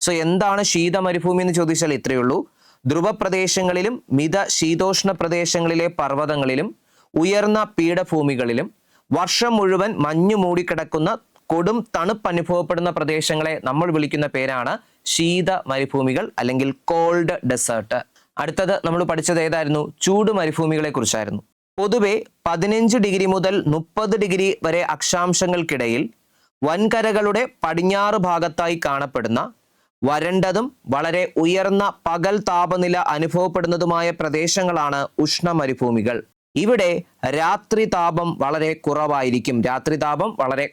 സോ എന്താണ് ശീത മരുഭൂമി എന്ന് ചോദിച്ചാൽ ഇത്രയേ ഉള്ളൂ. ധ്രുവപ്രദേശങ്ങളിലും മിത ശീതോഷ്ണ പ്രദേശങ്ങളിലെ പർവ്വതങ്ങളിലും ഉയർന്ന പീഠഭൂമികളിലും വർഷം മുഴുവൻ മഞ്ഞ് മൂടിക്കിടക്കുന്ന കൊടും തണുപ്പ് അനുഭവപ്പെടുന്ന പ്രദേശങ്ങളെ നമ്മൾ വിളിക്കുന്ന പേരാണ് ശീത മരുഭൂമികൾ അല്ലെങ്കിൽ കോൾഡ് ഡെസേർട്ട്. അടുത്തത് നമ്മൾ പഠിച്ചത് ഏതായിരുന്നു? ചൂട് മരുഭൂമികളെ കുറിച്ചായിരുന്നു. പൊതുവെ 15 ഡിഗ്രി മുതൽ 30 ഡിഗ്രി വരെ അക്ഷാംശങ്ങൾക്കിടയിൽ വൻകരകളുടെ പടിഞ്ഞാറ് ഭാഗത്തായി കാണപ്പെടുന്ന വരണ്ടതും വളരെ ഉയർന്ന പകൽ താപനില അനുഭവപ്പെടുന്നതുമായ പ്രദേശങ്ങളാണ് ഉഷ്ണ മരുഭൂമികൾ. ഇവിടെ രാത്രി താപം വളരെ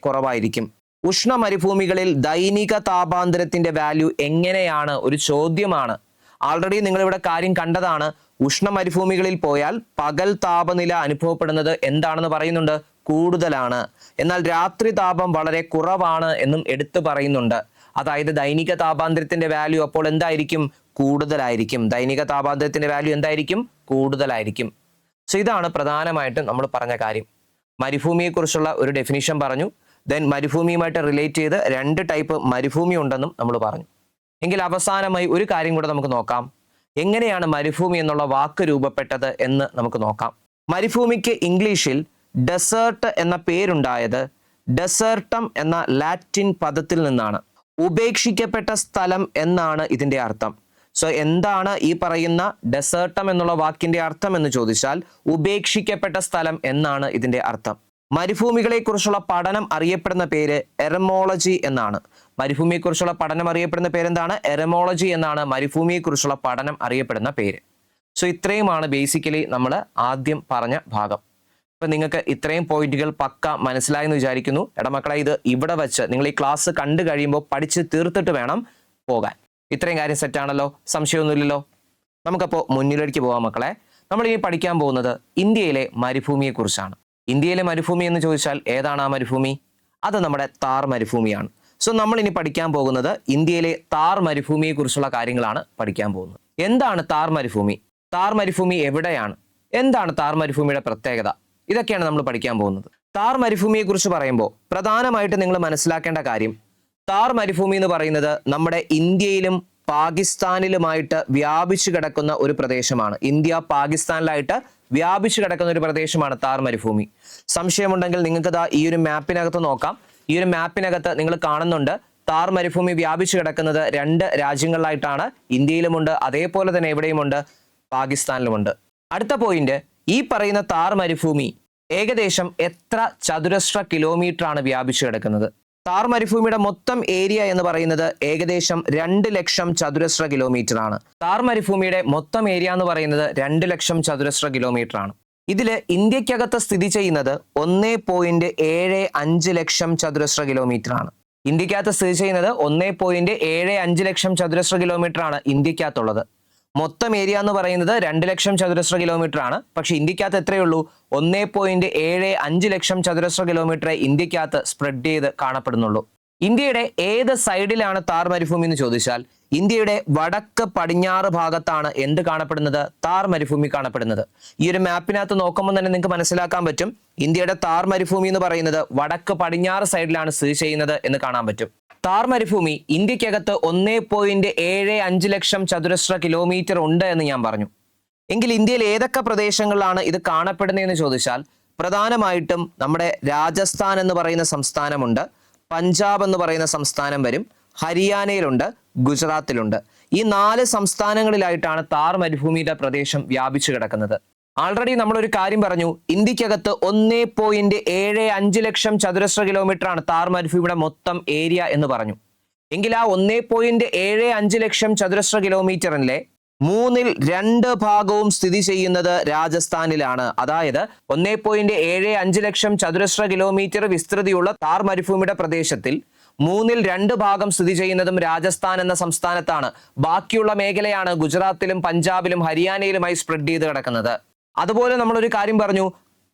കുറവായിരിക്കും. ഉഷ്ണ മരുഭൂമികളിൽ ദൈനിക താപാന്തരത്തിന്റെ വാല്യൂ എങ്ങനെയാണ്? ഒരു ചോദ്യമാണ്. ആൾറെഡി നിങ്ങൾ ഇവിടെ കാര്യം കണ്ടതാണ്. ഉഷ്ണ മരുഭൂമികളിൽ പോയാൽ പകൽ താപനില അനുഭവപ്പെടുന്നത് എന്താണെന്ന് പറയുന്നുണ്ട്, കൂടുതലാണ്. എന്നാൽ രാത്രി താപം വളരെ കുറവാണ് എന്നും എടുത്തു പറയുന്നുണ്ട്. അതായത് ദൈനിക താപാന്തരത്തിന്റെ വാല്യൂ അപ്പോൾ എന്തായിരിക്കും? കൂടുതലായിരിക്കും. ദൈനിക താപാന്തരത്തിന്റെ വാല്യൂ എന്തായിരിക്കും? കൂടുതലായിരിക്കും. സോ ഇതാണ് പ്രധാനമായിട്ടും നമ്മൾ പറഞ്ഞ കാര്യം. മരുഭൂമിയെക്കുറിച്ചുള്ള ഒരു ഡെഫിനിഷൻ പറഞ്ഞു. ദെൻ മരുഭൂമിയുമായിട്ട് റിലേറ്റ് ചെയ്ത് 2 ടൈപ്പ് മരുഭൂമി ഉണ്ടെന്നും നമ്മൾ പറഞ്ഞു. എങ്കിൽ അവസാനമായി ഒരു കാര്യം കൂടെ നമുക്ക് നോക്കാം. എങ്ങനെയാണ് മരുഭൂമി എന്നുള്ള വാക്ക് രൂപപ്പെട്ടത് എന്ന് നമുക്ക് നോക്കാം. മരുഭൂമിക്ക് ഇംഗ്ലീഷിൽ ഡെസേർട്ട് എന്ന പേരുണ്ടായത് ഡെസേർട്ടം എന്ന ലാറ്റിൻ പദത്തിൽ നിന്നാണ്. ഉപേക്ഷിക്കപ്പെട്ട സ്ഥലം എന്നാണ് ഇതിന്റെ അർത്ഥം. സോ എന്താണ് ഈ പറയുന്ന ഡെസേർട്ടം എന്നുള്ള വാക്കിന്റെ അർത്ഥം എന്ന് ചോദിച്ചാൽ ഉപേക്ഷിക്കപ്പെട്ട സ്ഥലം എന്നാണ് ഇതിന്റെ അർത്ഥം. മരുഭൂമികളെ കുറിച്ചുള്ള പഠനം അറിയപ്പെടുന്ന പേര് എറമോളജി എന്നാണ്. മരുഭൂമിയെ കുറിച്ചുള്ള പഠനം അറിയപ്പെടുന്ന പേരെന്താണ്? എറമോളജി എന്നാണ് മരുഭൂമിയെ കുറിച്ചുള്ള പഠനം അറിയപ്പെടുന്ന പേര്. സോ ഇത്രയുമാണ് ബേസിക്കലി നമ്മൾ ആദ്യം പറഞ്ഞ ഭാഗം. ഇപ്പൊ നിങ്ങൾക്ക് ഇത്രയും പോയിന്റുകൾ പക്ക മനസ്സിലായെന്ന് വിചാരിക്കുന്നു. എടമക്കളെ, ഇത് ഇവിടെ വെച്ച് നിങ്ങൾ ഈ ക്ലാസ് കണ്ടു കഴിയുമ്പോൾ പഠിച്ച് തീർത്തിട്ട് വേണം പോകാൻ. ഇത്രയും കാര്യം സെറ്റാണല്ലോ, സംശയമൊന്നുമില്ലല്ലോ. നമുക്കപ്പോൾ മുന്നിലേക്ക് പോകാം മക്കളെ. നമ്മൾ ഇനി പഠിക്കാൻ പോകുന്നത് ഇന്ത്യയിലെ മരുഭൂമിയെ കുറിച്ചാണ്. ഇന്ത്യയിലെ മരുഭൂമി എന്ന് ചോദിച്ചാൽ ഏതാണ് ആ മരുഭൂമി? അത് നമ്മുടെ താർ മരുഭൂമിയാണ്. സോ നമ്മൾ ഇനി പഠിക്കാൻ പോകുന്നത് ഇന്ത്യയിലെ താർ മരുഭൂമിയെ കുറിച്ചുള്ള കാര്യങ്ങളാണ് പഠിക്കാൻ പോകുന്നത്. എന്താണ് താർ മരുഭൂമി? താർ മരുഭൂമി എവിടെയാണ്? എന്താണ് താർ മരുഭൂമിയുടെ പ്രത്യേകത? ഇതൊക്കെയാണ് നമ്മൾ പഠിക്കാൻ പോകുന്നത്. താർ മരുഭൂമിയെ കുറിച്ച് പറയുമ്പോൾ പ്രധാനമായിട്ട് നിങ്ങൾ മനസ്സിലാക്കേണ്ട കാര്യം, താർ മരുഭൂമി എന്ന് പറയുന്നത് നമ്മുടെ ഇന്ത്യയിലും പാകിസ്ഥാനിലുമായിട്ട് വ്യാപിച്ചു കിടക്കുന്ന ഒരു പ്രദേശമാണ്. ഇന്ത്യ പാകിസ്ഥാനിലായിട്ട് വ്യാപിച്ചു കിടക്കുന്ന ഒരു പ്രദേശമാണ് താർ മരുഭൂമി. സംശയമുണ്ടെങ്കിൽ നിങ്ങൾക്ക് ദാ ഈ ഒരു മാപ്പിനകത്ത് നോക്കാം. ഈ ഒരു മാപ്പിനകത്ത് നിങ്ങൾ കാണുന്നുണ്ട് താർ മരുഭൂമി വ്യാപിച്ചു കിടക്കുന്നത് 2 രാജ്യങ്ങളിലായിട്ടാണ്. ഇന്ത്യയിലുമുണ്ട്, അതേപോലെ തന്നെ എവിടെയുമുണ്ട്, പാകിസ്ഥാനിലുമുണ്ട്. അടുത്ത പോയിന്റ്, ഈ പറയുന്ന താർ മരുഭൂമി ഏകദേശം എത്ര ചതുരശ്ര കിലോമീറ്റർ ആണ് വ്യാപിച്ചു കിടക്കുന്നത്? താർ മരുഭൂമിയുടെ മൊത്തം ഏരിയ എന്ന് പറയുന്നത് ഏകദേശം 2 ലക്ഷം ചതുരശ്ര കിലോമീറ്റർ ആണ്. താർ മരുഭൂമിയുടെ മൊത്തം ഏരിയ എന്ന് പറയുന്നത് 2 ലക്ഷം ചതുരശ്ര കിലോമീറ്റർ ആണ്. ഇതില് ഇന്ത്യക്കകത്ത് സ്ഥിതി ചെയ്യുന്നത് 1.75 ലക്ഷം ചതുരശ്ര കിലോമീറ്റർ ആണ്. ഇന്ത്യക്കകത്ത് സ്ഥിതി ചെയ്യുന്നത് 1.75 ലക്ഷം ചതുരശ്ര കിലോമീറ്റർ ആണ് ഇന്ത്യക്കകത്തുള്ളത്. മൊത്തം ഏരിയ എന്ന് പറയുന്നത് 2 ലക്ഷം ചതുരശ്ര കിലോമീറ്റർ ആണ്. പക്ഷെ ഇന്ത്യക്കകത്ത് എത്രയേ ഉള്ളൂ? 1.75 ലക്ഷം ചതുരശ്ര കിലോമീറ്റർ ഇന്ത്യക്കകത്ത് സ്പ്രെഡ് ചെയ്ത് കാണപ്പെടുന്നുള്ളൂ. ഇന്ത്യയുടെ ഏത് സൈഡിലാണ് താർ മരുഭൂമി എന്ന് ചോദിച്ചാൽ ഇന്ത്യയുടെ വടക്ക് പടിഞ്ഞാറ് ഭാഗത്താണ് എന്ത് കാണപ്പെടുന്നത്? താർ മരുഭൂമി കാണപ്പെടുന്നത്. ഈ ഒരു മാപ്പിനകത്ത് നോക്കുമ്പോൾ തന്നെ നിങ്ങൾക്ക് മനസ്സിലാക്കാൻ പറ്റും ഇന്ത്യയുടെ താർ മരുഭൂമി എന്ന് പറയുന്നത് വടക്ക് പടിഞ്ഞാറ് സൈഡിലാണ് സ്ഥിതി ചെയ്യുന്നത് എന്ന് കാണാൻ പറ്റും. താർ മരുഭൂമി ഇന്ത്യക്കകത്ത് 1.75 ലക്ഷം ചതുരശ്ര കിലോമീറ്റർ ഉണ്ട് എന്ന് ഞാൻ പറഞ്ഞു. എങ്കിൽ ഇന്ത്യയിൽ ഏതൊക്കെ പ്രദേശങ്ങളിലാണ് ഇത് കാണപ്പെടുന്നതെന്ന് ചോദിച്ചാൽ പ്രധാനമായിട്ടും നമ്മുടെ രാജസ്ഥാൻ എന്ന് പറയുന്ന സംസ്ഥാനമുണ്ട്, പഞ്ചാബ് എന്ന് പറയുന്ന സംസ്ഥാനം വരും, ഹരിയാനയിലുണ്ട്, ഗുജറാത്തിലുണ്ട്. ഈ 4 സംസ്ഥാനങ്ങളിലായിട്ടാണ് താർ മരുഭൂമിയുടെ പ്രദേശം വ്യാപിച്ചു കിടക്കുന്നത്. ആൾറെഡി നമ്മളൊരു കാര്യം പറഞ്ഞു, ഇന്ത്യക്കകത്ത് 1.75 ലക്ഷം ചതുരശ്ര കിലോമീറ്റർ ആണ് താർ മരുഭൂമിയുടെ മൊത്തം ഏരിയ എന്ന് പറഞ്ഞു. എങ്കിൽ ആ 1.75 ലക്ഷം ചതുരശ്ര കിലോമീറ്ററിലെ 2/3 ഭാഗവും സ്ഥിതി ചെയ്യുന്നത് രാജസ്ഥാനിലാണ്. അതായത് 1.75 ലക്ഷം ചതുരശ്ര കിലോമീറ്റർ വിസ്തൃതിയുള്ള താർ മരുഭൂമിയുടെ പ്രദേശത്തിൽ 2/3 ഭാഗം സ്ഥിതി ചെയ്യുന്നതും രാജസ്ഥാൻ എന്ന സംസ്ഥാനത്താണ്. ബാക്കിയുള്ള മേഖലയാണ് ഗുജറാത്തിലും പഞ്ചാബിലും ഹരിയാനയിലുമായി സ്പ്രെഡ് ചെയ്ത് കിടക്കുന്നത്. അതുപോലെ നമ്മളൊരു കാര്യം പറഞ്ഞു,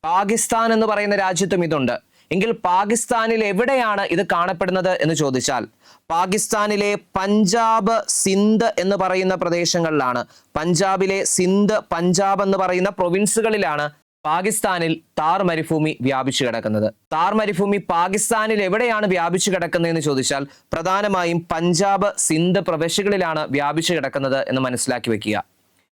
പാകിസ്ഥാൻ എന്ന് പറയുന്ന രാജ്യത്തും ഇതുണ്ട്. എങ്കിൽ പാകിസ്ഥാനിൽ എവിടെയാണ് ഇത് കാണപ്പെടുന്നത് എന്ന് ചോദിച്ചാൽ പാകിസ്ഥാനിലെ പഞ്ചാബ്, സിന്ധ് എന്ന് പറയുന്ന പ്രദേശങ്ങളിലാണ്. പഞ്ചാബിലെ സിന്ധ്, പഞ്ചാബ് എന്ന് പറയുന്ന പ്രൊവിൻസുകളിലാണ് പാകിസ്ഥാനിൽ താർ മരുഭൂമി വ്യാപിച്ചു കിടക്കുന്നത്. താർ മരുഭൂമി പാകിസ്ഥാനിൽ എവിടെയാണ് വ്യാപിച്ചു കിടക്കുന്നതെന്ന് ചോദിച്ചാൽ പ്രധാനമായും പഞ്ചാബ്, സിന്ധ് പ്രവിശ്യകളിലാണ് വ്യാപിച്ചു കിടക്കുന്നത് എന്ന് മനസ്സിലാക്കി വെക്കുക.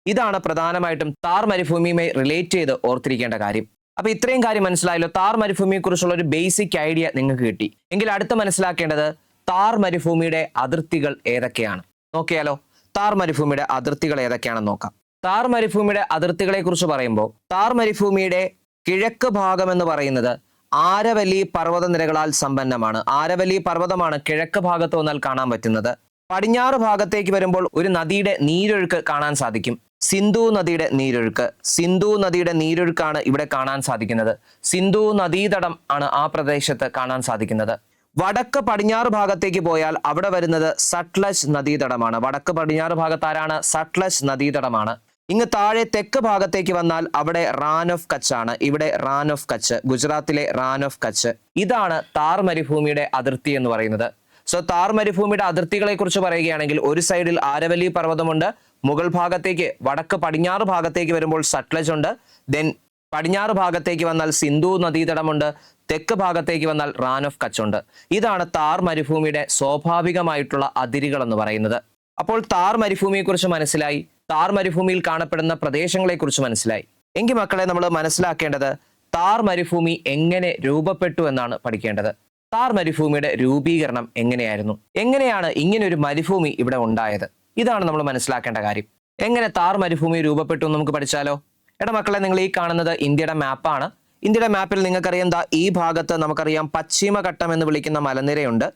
ഇതാണ് പ്രധാനമായിട്ടും താർ മരുഭൂമിയുമായി റിലേറ്റ് ചെയ്ത് ഓർത്തിരിക്കേണ്ട കാര്യം. അപ്പൊ ഇത്രയും കാര്യം മനസ്സിലായല്ലോ. താർ മരുഭൂമിയെ കുറിച്ചുള്ള ഒരു ബേസിക് ഐഡിയ നിങ്ങൾക്ക് കിട്ടി. എങ്കിൽ അടുത്ത് മനസ്സിലാക്കേണ്ടത് താർ മരുഭൂമിയുടെ അതിർത്തികൾ ഏതൊക്കെയാണ് നോക്കിയാലോ. താർ മരുഭൂമിയുടെ അതിർത്തികൾ ഏതൊക്കെയാണെന്ന് നോക്കാം. താർ മരുഭൂമിയുടെ അതിർത്തികളെ കുറിച്ച് പറയുമ്പോൾ താർ മരുഭൂമിയുടെ കിഴക്ക് ഭാഗം എന്ന് പറയുന്നത് ആരവല്ലി പർവ്വതനിരകളാൽ സമ്പന്നമാണ്. ആരവല്ലി പർവ്വതമാണ് കിഴക്ക് ഭാഗത്ത് വന്നാൽ കാണാൻ പറ്റുന്നത്. പടിഞ്ഞാറ് ഭാഗത്തേക്ക് വരുമ്പോൾ ഒരു നദിയുടെ നീരൊഴുക്ക് കാണാൻ സാധിക്കും. സിന്ധു നദിയുടെ നീരൊഴുക്ക്. സിന്ധു നദിയുടെ നീരൊഴുക്കാണ് ഇവിടെ കാണാൻ സാധിക്കുന്നത്. സിന്ധു നദീതടം ആണ് ആ പ്രദേശത്ത് കാണാൻ സാധിക്കുന്നത്. വടക്ക് പടിഞ്ഞാറ് ഭാഗത്തേക്ക് പോയാൽ അവിടെ വരുന്നത് സട്ലജ് നദീതടമാണ്. വടക്ക് പടിഞ്ഞാറ് ഭാഗത്ത് ആരാണ്? സട്ലജ് നദീതടമാണ്. ഇങ്ങ് താഴെ തെക്ക് ഭാഗത്തേക്ക് വന്നാൽ അവിടെ റാൻ ഓഫ് കച്ച് ആണ്. ഇവിടെ റാൻ ഓഫ് കച്ച്, ഗുജറാത്തിലെ റാൻ ഓഫ് കച്ച്. ഇതാണ് താർ മരുഭൂമിയുടെ അതിർത്തി എന്ന് പറയുന്നത്. സോ താർ മരുഭൂമിയുടെ അതിർത്തികളെ കുറിച്ച് പറയുകയാണെങ്കിൽ ഒരു സൈഡിൽ ആരവല്ലി പർവ്വതമുണ്ട്. മുകൾ ഭാഗത്തേക്ക് വടക്ക് പടിഞ്ഞാറ് ഭാഗത്തേക്ക് വരുമ്പോൾ സട്ലജ് ഉണ്ട്. ദെൻ പടിഞ്ഞാറ് ഭാഗത്തേക്ക് വന്നാൽ സിന്ധു നദീതടമുണ്ട്. തെക്ക് ഭാഗത്തേക്ക് വന്നാൽ റാൻ ഓഫ് കച്ച് ഉണ്ട്. ഇതാണ് താർ മരുഭൂമിയുടെ സ്വാഭാവികമായിട്ടുള്ള അതിരുകൾ എന്ന് പറയുന്നത്. അപ്പോൾ താർ മരുഭൂമിയെ കുറിച്ച് മനസ്സിലായി, താർ മരുഭൂമിയിൽ കാണപ്പെടുന്ന പ്രദേശങ്ങളെ കുറിച്ച് മനസ്സിലായി. എങ്കിൽ മക്കളെ നമ്മൾ മനസ്സിലാക്കേണ്ടത് താർ മരുഭൂമി എങ്ങനെ രൂപപ്പെട്ടു എന്നാണ് പഠിക്കേണ്ടത്. താർ മരുഭൂമിയുടെ രൂപീകരണം എങ്ങനെയായിരുന്നു, എങ്ങനെയാണ് ഇങ്ങനെ ഒരു മരുഭൂമി ഇവിടെ ഉണ്ടായത്, ഇതാണ് നമ്മൾ മനസ്സിലാക്കേണ്ട കാര്യം. എങ്ങനെ താർ മരുഭൂമി രൂപപ്പെട്ടു എന്ന് നമുക്ക് പഠിച്ചാലോ. എടാ മക്കളെ, നിങ്ങൾ ഈ കാണുന്നത് ഇന്ത്യയുടെ മാപ്പാണ്. ഇന്ത്യയുടെ മാപ്പിൽ നിങ്ങൾക്കറിയാം ഈ ഭാഗത്ത് നമുക്കറിയാം പശ്ചിമഘട്ടം എന്ന് വിളിക്കുന്ന മലനിരയുണ്ട്.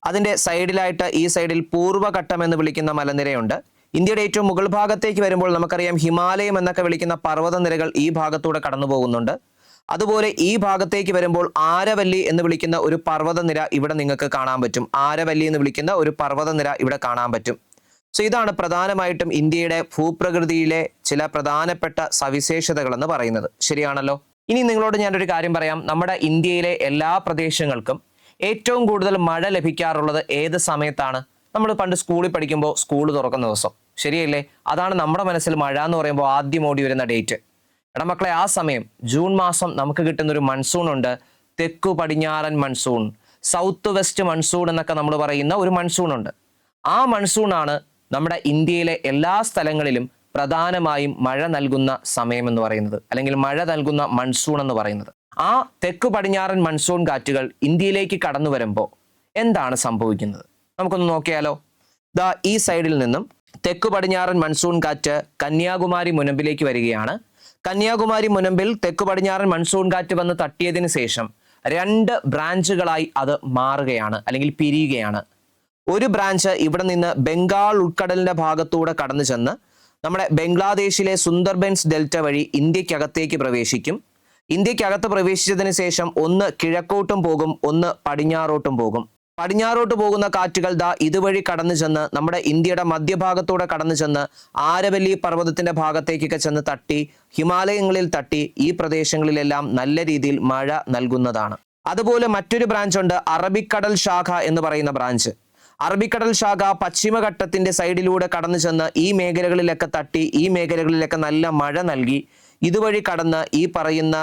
അതിന്റെ സൈഡിലായിട്ട് ഈ സൈഡിൽ പൂർവ്വഘട്ടം എന്ന് വിളിക്കുന്ന മലനിരയുണ്ട്. ഇന്ത്യയുടെ ഏറ്റവും മുകൾ ഭാഗത്തേക്ക് വരുമ്പോൾ നമുക്കറിയാം ഹിമാലയം എന്നൊക്കെ വിളിക്കുന്ന പർവ്വതനിരകൾ ഈ ഭാഗത്തൂടെ കടന്നു പോകുന്നുണ്ട്. അതുപോലെ ഈ ഭാഗത്തേക്ക് വരുമ്പോൾ ആരവല്ലി എന്ന് വിളിക്കുന്ന ഒരു പർവ്വതനിര ഇവിടെ നിങ്ങൾക്ക് കാണാൻ പറ്റും. ആരവല്ലി എന്ന് വിളിക്കുന്ന ഒരു പർവ്വതനിര ഇവിടെ കാണാൻ പറ്റും. സോ ഇതാണ് പ്രധാനമായിട്ടും ഇന്ത്യയുടെ ഭൂപ്രകൃതിയിലെ ചില പ്രധാനപ്പെട്ട സവിശേഷതകൾ എന്ന് പറയുന്നത്. ശരിയാണല്ലോ. ഇനി നിങ്ങളോട് ഞാനൊരു കാര്യം പറയാം. നമ്മുടെ ഇന്ത്യയിലെ എല്ലാ പ്രദേശങ്ങൾക്കും ഏറ്റവും കൂടുതൽ മഴ ലഭിക്കാറുള്ളത് ഏത് സമയത്താണ്? നമ്മൾ പണ്ട് സ്കൂളിൽ പഠിക്കുമ്പോൾ സ്കൂൾ തുറക്കുന്ന ദിവസം, ശരിയല്ലേ? അതാണ് നമ്മുടെ മനസ്സിൽ മഴ എന്ന് പറയുമ്പോൾ ആദ്യം ഓടി വരുന്ന ഡേറ്റ്. എടാ മക്കളെ, ആ സമയം ജൂൺ മാസം നമുക്ക് കിട്ടുന്ന ഒരു മൺസൂൺ ഉണ്ട്, തെക്കു പടിഞ്ഞാറൻ മൺസൂൺ, സൗത്ത് വെസ്റ്റ് മൺസൂൺ എന്നൊക്കെ നമ്മൾ പറയുന്ന ഒരു മൺസൂൺ ഉണ്ട്. ആ മൺസൂണാണ് നമ്മുടെ ഇന്ത്യയിലെ എല്ലാ സ്ഥലങ്ങളിലും പ്രധാനമായും മഴ നൽകുന്ന സമയം എന്ന് പറയുന്നത്, അല്ലെങ്കിൽ മഴ നൽകുന്ന മൺസൂൺ എന്ന് പറയുന്നത്. ആ തെക്കു പടിഞ്ഞാറൻ മൺസൂൺ കാറ്റുകൾ ഇന്ത്യയിലേക്ക് കടന്നു വരുമ്പോൾ എന്താണ് സംഭവിക്കുന്നത് നമുക്കൊന്ന് നോക്കിയാലോ. ഈ സൈഡിൽ നിന്നും തെക്കു പടിഞ്ഞാറൻ മൺസൂൺ കാറ്റ് കന്യാകുമാരി മുനമ്പിലേക്ക് വരികയാണ്. കന്യാകുമാരി മുനമ്പിൽ തെക്കു പടിഞ്ഞാറൻ മൺസൂൺ കാറ്റ് വന്ന് തട്ടിയതിനു ശേഷം 2 ബ്രാഞ്ചുകളായി അത് മാറുകയാണ്, അല്ലെങ്കിൽ പിരിയുകയാണ്. ഒരു ബ്രാഞ്ച് ഇവിടെ നിന്ന് ബംഗാൾ ഉൾക്കടലിന്റെ ഭാഗത്തൂടെ കടന്നു ചെന്ന് നമ്മുടെ ബംഗ്ലാദേശിലെ സുന്ദർബൻസ് ഡെൽറ്റ വഴി ഇന്ത്യക്കകത്തേക്ക് പ്രവേശിക്കും. ഇന്ത്യക്കകത്ത് പ്രവേശിച്ചതിന് ശേഷം ഒന്ന് കിഴക്കോട്ടും പോകും, ഒന്ന് പടിഞ്ഞാറോട്ടും പോകും. പടിഞ്ഞാറോട്ട് പോകുന്ന കാറ്റുകൾ ഇതുവഴി കടന്നു ചെന്ന് നമ്മുടെ ഇന്ത്യയുടെ മധ്യഭാഗത്തൂടെ കടന്നു ചെന്ന് ആരവല്ലി പർവ്വതത്തിന്റെ ഭാഗത്തേക്കൊക്കെ ചെന്ന് തട്ടി ഹിമാലയങ്ങളിൽ തട്ടി ഈ പ്രദേശങ്ങളിലെല്ലാം നല്ല രീതിയിൽ മഴ നൽകുന്നതാണ്. അതുപോലെ മറ്റൊരു ബ്രാഞ്ച് ഉണ്ട്, അറബിക്കടൽ ശാഖ എന്ന് പറയുന്ന ബ്രാഞ്ച്. അറബിക്കടൽ ശാഖ പശ്ചിമഘട്ടത്തിന്റെ സൈഡിലൂടെ കടന്നു ചെന്ന് ഈ മേഖലകളിലൊക്കെ തട്ടി ഈ മേഖലകളിലൊക്കെ നല്ല മഴ നൽകി ഇതുവഴി കടന്ന് ഈ പറയുന്ന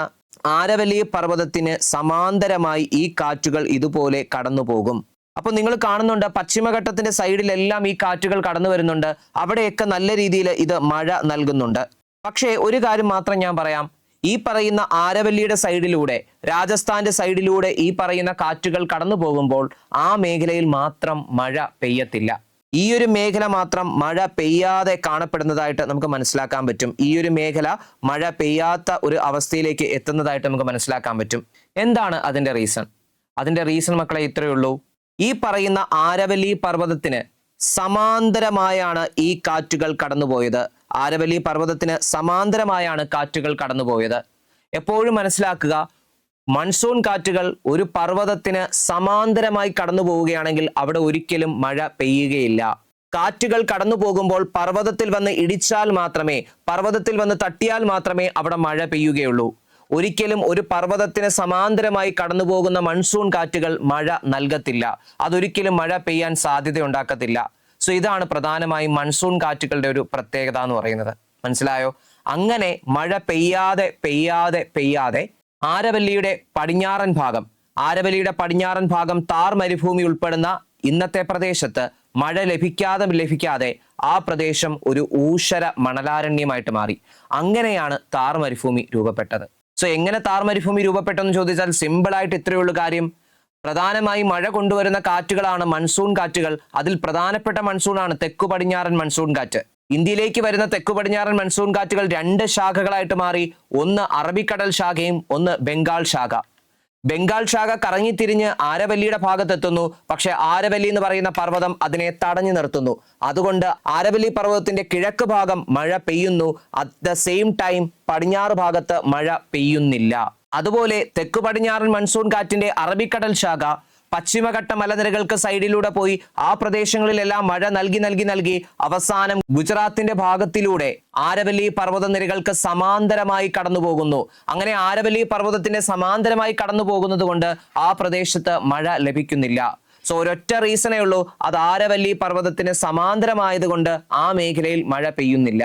ആരവല്ലി പർവ്വതത്തിന് സമാന്തരമായി ഈ കാറ്റുകൾ ഇതുപോലെ കടന്നു പോകും. അപ്പൊ നിങ്ങൾ കാണുന്നുണ്ട് പശ്ചിമഘട്ടത്തിന്റെ സൈഡിലെല്ലാം ഈ കാറ്റുകൾ കടന്നു വരുന്നുണ്ട്. അവിടെയൊക്കെ നല്ല രീതിയിൽ ഇത് മഴ നൽകുന്നുണ്ട്. പക്ഷേ ഒരു കാര്യം മാത്രം ഞാൻ പറയാം, ഈ പറയുന്ന ആരവല്ലിയുടെ സൈഡിലൂടെ, രാജസ്ഥാന്റെ സൈഡിലൂടെ ഈ പറയുന്ന കാറ്റുകൾ കടന്നു പോകുമ്പോൾ ആ മേഖലയിൽ മാത്രം മഴ പെയ്യത്തില്ല. ഈ ഒരു മേഖല മാത്രം മഴ പെയ്യാതെ കാണപ്പെടുന്നതായിട്ട് നമുക്ക് മനസ്സിലാക്കാൻ പറ്റും. ഈ ഒരു മേഖല മഴ പെയ്യാത്ത ഒരു അവസ്ഥയിലേക്ക് എത്തുന്നതായിട്ട് നമുക്ക് മനസ്സിലാക്കാൻ പറ്റും. എന്താണ് അതിന്റെ റീസൺ? അതിന്റെ റീസൺ മക്കളെ ഇത്രയേ ഉള്ളൂ. ഈ പറയുന്ന ആരവല്ലി പർവ്വതത്തിന് സമാന്തരമായാണ് ഈ കാറ്റുകൾ കടന്നുപോയത്. ആരവല്ലി പർവ്വതത്തിന് സമാന്തരമായാണ് കാറ്റുകൾ കടന്നുപോയത്. എപ്പോഴും മനസ്സിലാക്കുക, മൺസൂൺ കാറ്റുകൾ ഒരു പർവ്വതത്തിന് സമാന്തരമായി കടന്നു പോവുകയാണെങ്കിൽ അവിടെ ഒരിക്കലും മഴ പെയ്യുകയില്ല. കാറ്റുകൾ കടന്നു പോകുമ്പോൾ പർവ്വതത്തിൽ വന്ന് ഇടിച്ചാൽ മാത്രമേ, പർവ്വതത്തിൽ വന്ന് തട്ടിയാൽ മാത്രമേ അവിടെ മഴ പെയ്യുകയുള്ളൂ. ഒരിക്കലും ഒരു പർവ്വതത്തിന് സമാന്തരമായി കടന്നു പോകുന്ന മൺസൂൺ കാറ്റുകൾ മഴ നൽകത്തില്ല. അതൊരിക്കലും മഴ പെയ്യാൻ സാധ്യത ഉണ്ടാക്കത്തില്ല. സോ ഇതാണ് പ്രധാനമായും മൺസൂൺ കാറ്റുകളുടെ ഒരു പ്രത്യേകത എന്ന് പറയുന്നത്. മനസ്സിലായോ? അങ്ങനെ മഴ പെയ്യാതെ പെയ്യാതെ പെയ്യാതെ ആരവല്ലിയുടെ പടിഞ്ഞാറൻ ഭാഗം താർ മരുഭൂമി ഉൾപ്പെടുന്ന ഇന്നത്തെ പ്രദേശത്ത് മഴ ലഭിക്കാതെ ആ പ്രദേശം ഒരു ഊഷര മണലാരണ്യമായിട്ട് മാറി. അങ്ങനെയാണ് താർ മരുഭൂമി രൂപപ്പെട്ടത്. സോ എങ്ങനെ താർ മരുഭൂമി രൂപപ്പെട്ടെന്ന് ചോദിച്ചാൽ സിമ്പിളായിട്ട് ഇത്രയുള്ള കാര്യം. പ്രധാനമായും മഴ കൊണ്ടുവരുന്ന കാറ്റുകളാണ് മൺസൂൺ കാറ്റുകൾ. അതിൽ പ്രധാനപ്പെട്ട മൺസൂണാണ് തെക്കു പടിഞ്ഞാറൻ മൺസൂൺ കാറ്റ്. ഇന്ത്യയിലേക്ക് വരുന്ന തെക്കു പടിഞ്ഞാറൻ മൺസൂൺ കാറ്റുകൾ 2 ശാഖകളായിട്ട് മാറി. ഒന്ന് അറബിക്കടൽ ശാഖയും ഒന്ന് ബംഗാൾ ശാഖ. ബംഗാൾ ശാഖ കറങ്ങിത്തിരിഞ്ഞ് ആരവല്ലിയുടെ ഭാഗത്തെത്തുന്നു. പക്ഷെ ആരവല്ലി എന്ന് പറയുന്ന പർവ്വതം അതിനെ തടഞ്ഞു നിർത്തുന്നു. അതുകൊണ്ട് ആരവല്ലി പർവ്വതത്തിന്റെ കിഴക്ക് ഭാഗം മഴ പെയ്യുന്നു. അറ്റ് ദ സെയിം ടൈം പടിഞ്ഞാറ് ഭാഗത്ത് മഴ പെയ്യുന്നില്ല. അതുപോലെ തെക്കു പടിഞ്ഞാറൻ മൺസൂൺ കാറ്റിന്റെ അറബിക്കടൽ ശാഖ പശ്ചിമഘട്ട മലനിരകൾക്ക് സൈഡിലൂടെ പോയി ആ പ്രദേശങ്ങളിലെല്ലാം മഴ നൽകി അവസാനം ഗുജറാത്തിന്റെ ഭാഗത്തിലൂടെ ആരവല്ലി പർവ്വതനിരകൾക്ക് സമാന്തരമായി കടന്നു പോകുന്നു. അങ്ങനെ ആരവല്ലി പർവ്വതത്തിന്റെ സമാന്തരമായി കടന്നു പോകുന്നത് കൊണ്ട് ആ പ്രദേശത്ത് മഴ ലഭിക്കുന്നില്ല. സോ ഒരൊറ്റ റീസണേ ഉള്ളൂ, അത് ആരവല്ലി പർവ്വതത്തിന് സമാന്തരമായത് കൊണ്ട് ആ മേഖലയിൽ മഴ പെയ്യുന്നില്ല.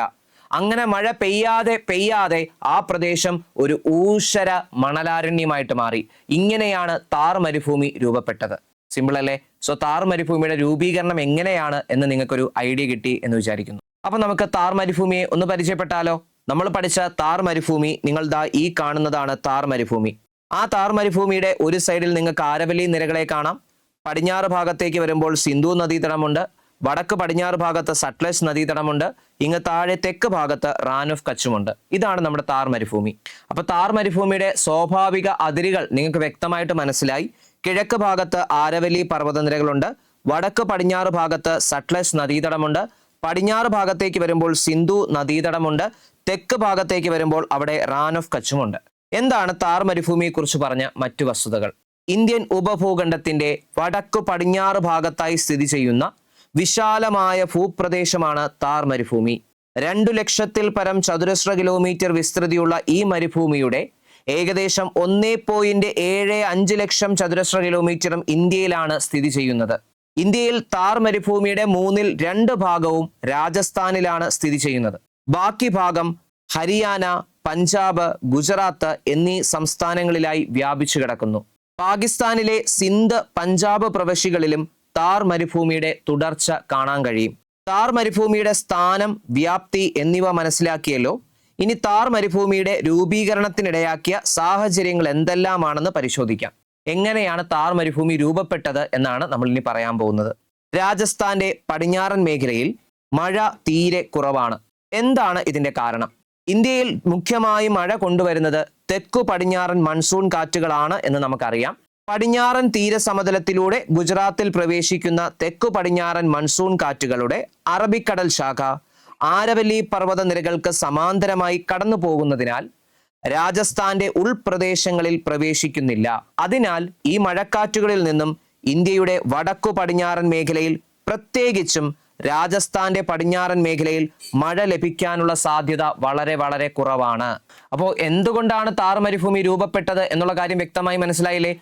അങ്ങനെ മഴ പെയ്യാതെ ആ പ്രദേശം ഒരു ഊഷര മണലാരണ്യമായിട്ട് മാറി. ഇങ്ങനെയാണ് താർ മരുഭൂമി രൂപപ്പെട്ടത്. സിമ്പിൾ അല്ലേ? സോ താർ മരുഭൂമിയുടെ രൂപീകരണം എങ്ങനെയാണ് എന്ന് നിങ്ങൾക്കൊരു ഐഡിയ കിട്ടി എന്ന് വിചാരിക്കുന്നു. അപ്പൊ നമുക്ക് താർ മരുഭൂമിയെ ഒന്ന് പരിചയപ്പെട്ടാലോ? നമ്മൾ പഠിച്ച താർ മരുഭൂമി നിങ്ങൾ ദാ ഈ കാണുന്നതാണ് താർ മരുഭൂമി. ആ താർ മരുഭൂമിയുടെ ഒരു സൈഡിൽ നിങ്ങൾക്ക് ആരവല്ലി നിരകളെ കാണാം. പടിഞ്ഞാറ് ഭാഗത്തേക്ക് വരുമ്പോൾ സിന്ധു നദീതടമുണ്ട്. വടക്ക് പടിഞ്ഞാറ് ഭാഗത്ത് സട്ലജ് നദീതടമുണ്ട്. ഇങ്ങ് താഴെ തെക്ക് ഭാഗത്ത് റാൻ ഓഫ് കച്ചുമുണ്ട്. ഇതാണ് നമ്മുടെ താർ മരുഭൂമി. അപ്പൊ താർ മരുഭൂമിയുടെ സ്വാഭാവിക അതിരുകൾ നിങ്ങൾക്ക് വ്യക്തമായിട്ട് മനസ്സിലായി. കിഴക്ക് ഭാഗത്ത് ആരവല്ലി പർവ്വതനിരകളുണ്ട്. വടക്ക് പടിഞ്ഞാറ് ഭാഗത്ത് സട്ലജ് നദീതടമുണ്ട്. പടിഞ്ഞാറ് ഭാഗത്തേക്ക് വരുമ്പോൾ സിന്ധു നദീതടമുണ്ട്. തെക്ക് ഭാഗത്തേക്ക് വരുമ്പോൾ അവിടെ റാൻ ഓഫ് കച്ചുമുണ്ട്. എന്താണ് താർ മരുഭൂമിയെ കുറിച്ച് പറഞ്ഞ മറ്റു വസ്തുതകൾ? ഇന്ത്യൻ ഉപഭൂഖണ്ഡത്തിന്റെ വടക്കു പടിഞ്ഞാറ് ഭാഗത്തായി സ്ഥിതി ചെയ്യുന്ന വിശാലമായ ഭൂപ്രദേശമാണ് താർ മരുഭൂമി. 2 ലക്ഷത്തിൽ പരം ചതുരശ്ര കിലോമീറ്റർ വിസ്തൃതിയുള്ള ഈ മരുഭൂമിയുടെ ഏകദേശം 1.75 ലക്ഷം ചതുരശ്ര കിലോമീറ്ററും ഇന്ത്യയിലാണ് സ്ഥിതി ചെയ്യുന്നത്. ഇന്ത്യയിൽ താർ മരുഭൂമിയുടെ 2 ഭാഗവും രാജസ്ഥാനിലാണ് സ്ഥിതി ചെയ്യുന്നത്. ബാക്കി ഭാഗം ഹരിയാന, പഞ്ചാബ്, ഗുജറാത്ത് എന്നീ സംസ്ഥാനങ്ങളിലായി വ്യാപിച്ചു കിടക്കുന്നു. പാകിസ്ഥാനിലെ സിന്ധ്, പഞ്ചാബ് പ്രവിശ്യകളിലും താർ മരുഭൂമിയുടെ തുടർച്ച കാണാൻ കഴിയും. താർ മരുഭൂമിയുടെ സ്ഥാനം, വ്യാപ്തി എന്നിവ മനസ്സിലാക്കിയല്ലോ. ഇനി താർ മരുഭൂമിയുടെ രൂപീകരണത്തിനിടയാക്കിയ സാഹചര്യങ്ങൾ എന്തെല്ലാമാണെന്ന് പരിശോധിക്കാം. എങ്ങനെയാണ് താർ മരുഭൂമി രൂപപ്പെട്ടത് എന്നാണ് നമ്മൾ ഇനി പറയാൻ പോകുന്നത്. രാജസ്ഥാന്റെ പടിഞ്ഞാറൻ മേഖലയിൽ മഴ തീരെ കുറവാണ്. എന്താണ് ഇതിന്റെ കാരണം? ഇന്ത്യയിൽ മുഖ്യമായി മഴ കൊണ്ടുവരുന്നത് തെക്കു പടിഞ്ഞാറൻ മൺസൂൺ കാറ്റുകളാണ് എന്ന് നമുക്കറിയാം. പടിഞ്ഞാറൻ തീരസമതലത്തിലൂടെ ഗുജറാത്തിൽ പ്രവേശിക്കുന്ന തെക്കു പടിഞ്ഞാറൻ മൺസൂൺ കാറ്റുകളുടെ അറബിക്കടൽ ശാഖ ആരവല്ലി പർവ്വതനിരകൾക്ക് സമാന്തരമായി കടന്നു പോകുന്നതിനാൽ രാജസ്ഥാന്റെ ഉൾപ്രദേശങ്ങളിൽ പ്രവേശിക്കുന്നില്ല. അതിനാൽ ഈ മഴക്കാറ്റുകളിൽ നിന്നും ഇന്ത്യയുടെ വടക്കു പടിഞ്ഞാറൻ മേഖലയിൽ, പ്രത്യേകിച്ചും രാജസ്ഥാന്റെ പടിഞ്ഞാറൻ മേഖലയിൽ മഴ ലഭിക്കാനുള്ള സാധ്യത വളരെ വളരെ കുറവാണ്. അപ്പോൾ എന്തുകൊണ്ടാണ് താർ മരുഭൂമി രൂപപ്പെട്ടത് എന്നുള്ള കാര്യം വ്യക്തമായി മനസ്സിലായില്ലേ?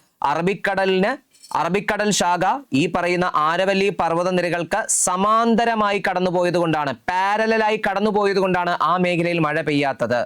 അറബിക്കടൽ ശാഖ ഈ പറയുന്ന ആരവല്ലി പർവ്വതനിരകൾക്ക് സമാന്തരമായി കടന്നുപോയത് കൊണ്ടാണ്, പാരലലായി കടന്നുപോയത് കൊണ്ടാണ് ആ മേഖലയിൽ മഴ പെയ്യാത്തത്.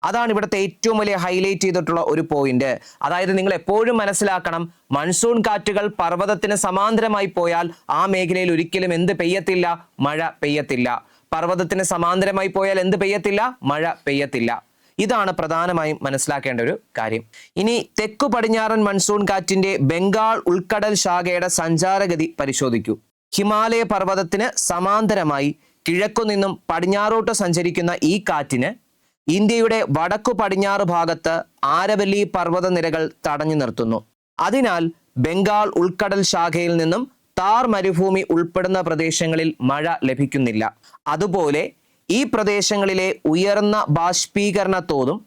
അതാണ് ഇവിടുത്തെ ഏറ്റവും വലിയ ഹൈലൈറ്റ് ചെയ്തിട്ടുള്ള ഒരു പോയിന്റ്. അതായത് നിങ്ങൾ എപ്പോഴും മനസ്സിലാക്കണം, മൺസൂൺ കാറ്റുകൾ പർവ്വതത്തിന് സമാന്തരമായി പോയാൽ ആ മേഖലയിൽ ഒരിക്കലും എന്ത് പെയ്യത്തില്ല? മഴ പെയ്യത്തില്ല. പർവ്വതത്തിന് സമാന്തരമായി പോയാൽ എന്ത് പെയ്യത്തില്ല? മഴ പെയ്യത്തില്ല. ഇതാണ് പ്രധാനമായും മനസ്സിലാക്കേണ്ട ഒരു കാര്യം. ഇനി തെക്കു പടിഞ്ഞാറൻ മൺസൂൺ കാറ്റിന്റെ ബംഗാൾ ഉൾക്കടൽ ശാഖയുടെ സഞ്ചാരഗതി പരിശോധിക്കൂ. ഹിമാലയ പർവ്വതത്തിന് സമാന്തരമായി കിഴക്കു നിന്നും പടിഞ്ഞാറോട്ട് സഞ്ചരിക്കുന്ന ഈ കാറ്റിന് ഇന്ത്യയുടെ വടക്കു പടിഞ്ഞാറ് ഭാഗത്ത് ആരവല്ലി പർവ്വതനിരകൾ തടഞ്ഞു നിർത്തുന്നു. അതിനാൽ ബംഗാൾ ഉൾക്കടൽ ശാഖയിൽ നിന്നും താർ മരുഭൂമി ഉൾപ്പെടുന്ന പ്രദേശങ്ങളിൽ മഴ ലഭിക്കുന്നില്ല. അതുപോലെ ഈ പ്രദേശങ്ങളിലെ ഉയർന്ന ബാഷ്പീകരണ തോതും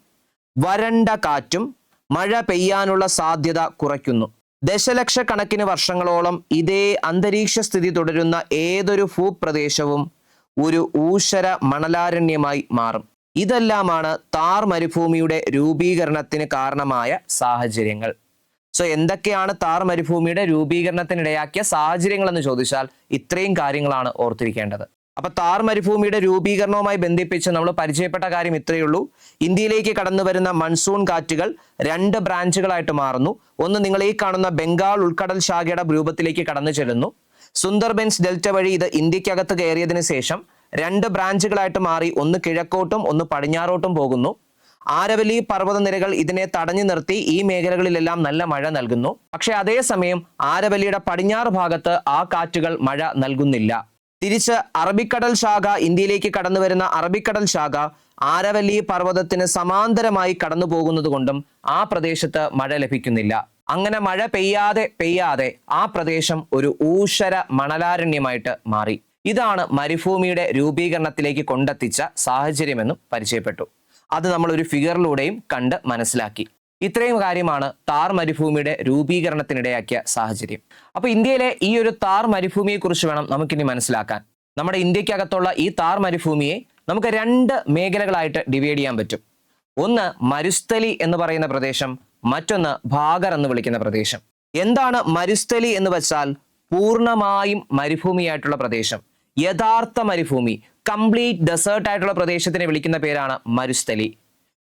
വരണ്ട കാറ്റും മഴ പെയ്യാനുള്ള സാധ്യത കുറയ്ക്കുന്നു. ദശലക്ഷക്കണക്കിന് വർഷങ്ങളോളം ഇതേ അന്തരീക്ഷ സ്ഥിതി തുടരുന്ന ഏതൊരു ഭൂപ്രദേശവും ഒരു ഊഷര മണലാരണ്യമായി മാറും. ഇതെല്ലാമാണ് താർ മരുഭൂമിയുടെ രൂപീകരണത്തിന് കാരണമായ സാഹചര്യങ്ങൾ. സോ എന്തൊക്കെയാണ് താർ മരുഭൂമിയുടെ രൂപീകരണത്തിനിടയാക്കിയ സാഹചര്യങ്ങൾ എന്ന് ചോദിച്ചാൽ ഇത്രയും കാര്യങ്ങളാണ് ഓർത്തിരിക്കേണ്ടത്. അപ്പൊ താർ മരുഭൂമിയുടെ രൂപീകരണവുമായി ബന്ധിപ്പിച്ച് നമ്മൾ പരിചയപ്പെട്ട കാര്യം ഇത്രയേ ഉള്ളൂ. ഇന്ത്യയിലേക്ക് കടന്നു വരുന്ന മൺസൂൺ കാറ്റുകൾ 2 ബ്രാഞ്ചുകളായിട്ട് മാറുന്നു. ഒന്ന് നിങ്ങൾ ഈ കാണുന്ന ബംഗാൾ ഉൾക്കടൽ ശാഖയുടെ രൂപത്തിലേക്ക് കടന്നു ചെല്ലുന്നു. സുന്ദർബൻസ് ഡെൽറ്റ വഴി ഇത് ഇന്ത്യക്കകത്ത് കയറിയതിനു ശേഷം 2 ബ്രാഞ്ചുകളായിട്ട് മാറി ഒന്ന് കിഴക്കോട്ടും ഒന്ന് പടിഞ്ഞാറോട്ടും പോകുന്നു. ആരവല്ലി പർവ്വതനിരകൾ ഇതിനെ തടഞ്ഞു നിർത്തി ഈ മേഖലകളിലെല്ലാം നല്ല മഴ നൽകുന്നു. പക്ഷെ അതേസമയം ആരവല്ലിയുടെ പടിഞ്ഞാറ് ഭാഗത്ത് ആ കാറ്റുകൾ മഴ നൽകുന്നില്ല. തിരിച്ച് അറബിക്കടൽ ശാഖ, ഇന്ത്യയിലേക്ക് കടന്നു വരുന്ന അറബിക്കടൽ ശാഖ ആരവല്ലി പർവ്വതത്തിന് സമാന്തരമായി കടന്നു പോകുന്നത് കൊണ്ടും ആ പ്രദേശത്ത് മഴ ലഭിക്കുന്നില്ല. അങ്ങനെ മഴ പെയ്യാതെ ആ പ്രദേശം ഒരു ഊഷര മണലാരണ്യമായിട്ട് മാറി. ഇതാണ് മരുഭൂമിയുടെ രൂപീകരണത്തിലേക്ക് കൊണ്ടെത്തിച്ച സാഹചര്യമെന്നും പരിചയപ്പെട്ടു. അത് നമ്മൾ ഒരു ഫിഗറിലൂടെയും കണ്ട് മനസ്സിലാക്കി. ഇത്രയും കാര്യമാണ് താർ മരുഭൂമിയുടെ രൂപീകരണത്തിനിടയാക്കിയ സാഹചര്യം. അപ്പൊ ഇന്ത്യയിലെ ഈ ഒരു താർ മരുഭൂമിയെ കുറിച്ച് വേണം നമുക്കിനി മനസ്സിലാക്കാൻ. നമ്മുടെ ഇന്ത്യക്കകത്തുള്ള ഈ താർ മരുഭൂമിയെ നമുക്ക് 2 മേഖലകളായിട്ട് ഡിവൈഡ് ചെയ്യാൻ പറ്റും. ഒന്ന് മരുസ്ഥലി എന്ന് പറയുന്ന പ്രദേശം, മറ്റൊന്ന് ഭാഗർ എന്ന് വിളിക്കുന്ന പ്രദേശം. എന്താണ് മരുസ്ഥലി എന്ന് വെച്ചാൽ? പൂർണ്ണമായും മരുഭൂമിയായിട്ടുള്ള പ്രദേശം, യഥാർത്ഥ മരുഭൂമി, കംപ്ലീറ്റ് ഡെസേർട്ട് ആയിട്ടുള്ള പ്രദേശത്തിനെ വിളിക്കുന്ന പേരാണ് മരുസ്ഥലി.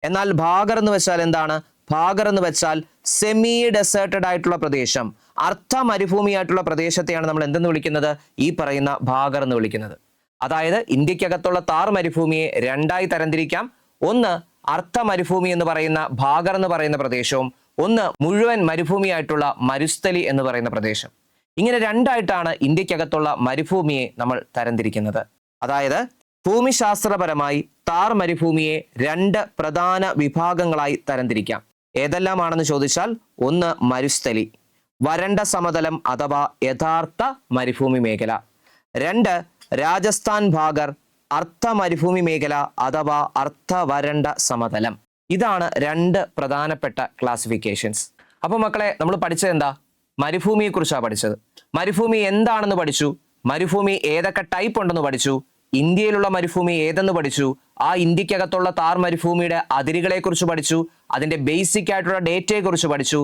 എന്നാൽ ഭാഗർ എന്ന് വെച്ചാൽ എന്താണ്? ഭാഗർ എന്ന് വെച്ചാൽ സെമി ഡെസേർട്ടഡ് ആയിട്ടുള്ള പ്രദേശം, അർദ്ധ മരുഭൂമിയായിട്ടുള്ള പ്രദേശത്തെയാണ് നമ്മൾ എന്തെന്ന് വിളിക്കുന്നത്? ഈ പറയുന്ന ഭാഗർ എന്ന് വിളിക്കുന്നത്. അതായത് ഇന്ത്യക്കകത്തുള്ള താർ മരുഭൂമിയെ 2ആയി തരംതിരിക്കാം. ഒന്ന് അർദ്ധ മരുഭൂമി എന്ന് പറയുന്ന ഭാഗർ എന്ന് പറയുന്ന പ്രദേശവും ഒന്ന് മുഴുവൻ മരുഭൂമിയായിട്ടുള്ള മരുസ്ഥലി എന്ന് പറയുന്ന പ്രദേശം. ഇങ്ങനെ 2ആയിട്ടാണ് ഇന്ത്യക്കകത്തുള്ള മരുഭൂമിയെ നമ്മൾ തരംതിരിക്കുന്നത്. അതായത് ഭൂമിശാസ്ത്രപരമായി താർ മരുഭൂമിയെ 2 പ്രധാന വിഭാഗങ്ങളായി തരംതിരിക്കാം. ഏതെല്ലാമാണെന്ന് ചോദിച്ചാൽ, ഒന്ന് മരുസ്ഥലി, വരണ്ട സമതലം അഥവാ യഥാർത്ഥ മരുഭൂമി മേഖല. 2 രാജസ്ഥാൻ ഭാഗർ, അർദ്ധ മരുഭൂമി മേഖല അഥവാ അർദ്ധ വരണ്ട സമതലം. ഇതാണ് 2 പ്രധാനപ്പെട്ട ക്ലാസിഫിക്കേഷൻസ്. അപ്പൊ മക്കളെ, നമ്മൾ പഠിച്ചത് എന്താ? മരുഭൂമിയെ കുറിച്ചാണ് പഠിച്ചത്. മരുഭൂമി എന്താണെന്ന് പഠിച്ചു, മരുഭൂമി ഏതൊക്കെ ടൈപ്പ് ഉണ്ടെന്ന് പഠിച്ചു, ഇന്ത്യയിലുള്ള മരുഭൂമി ഏതെന്ന് പഠിച്ചു, ആ ഇന്ത്യക്കകത്തുള്ള താർ മരുഭൂമിയുടെ അതിരുകളെ കുറിച്ച് പഠിച്ചു, അതിന്റെ ബേസിക് ആയിട്ടുള്ള ഡേറ്റയെ കുറിച്ച് പഠിച്ചു.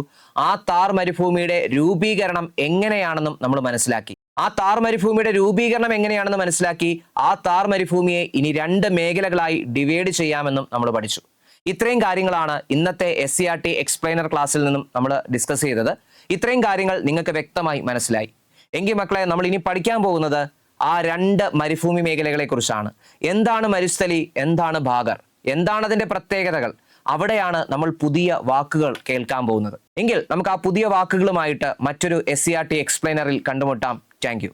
ആ താർ മരുഭൂമിയുടെ രൂപീകരണം എങ്ങനെയാണെന്നും നമ്മൾ മനസ്സിലാക്കി. ആ താർ മരുഭൂമിയുടെ രൂപീകരണം എങ്ങനെയാണെന്ന് മനസ്സിലാക്കി ആ താർ മരുഭൂമിയെ ഇനി 2 മേഖലകളായി ഡിവൈഡ് ചെയ്യാമെന്നും നമ്മൾ പഠിച്ചു. ഇത്രയും കാര്യങ്ങളാണ് ഇന്നത്തെ SCERT എക്സ്പ്ലെയിനർ ക്ലാസ്സിൽ നിന്നും നമ്മൾ ഡിസ്കസ് ചെയ്തത്. ഇത്രയും കാര്യങ്ങൾ നിങ്ങൾക്ക് വ്യക്തമായി മനസ്സിലായി എങ്കിൽ മക്കളെ, നമ്മൾ ഇനി പഠിക്കാൻ പോകുന്നത് ആ 2 മരുഭൂമി മേഖലകളെ കുറിച്ചാണ്. എന്താണ് മരുസ്ഥലി, എന്താണ് ഭാഗർ, എന്താണ് അതിന്റെ പ്രത്യേകതകൾ, അവിടെയാണ് നമ്മൾ പുതിയ വാക്കുകൾ കേൾക്കാൻ പോകുന്നത്. എങ്കിൽ നമുക്ക് ആ പുതിയ വാക്കുകളുമായിട്ട് മറ്റൊരു SCERT എക്സ്പ്ലെയിനറിൽ കണ്ടുമുട്ടാം. Thank you.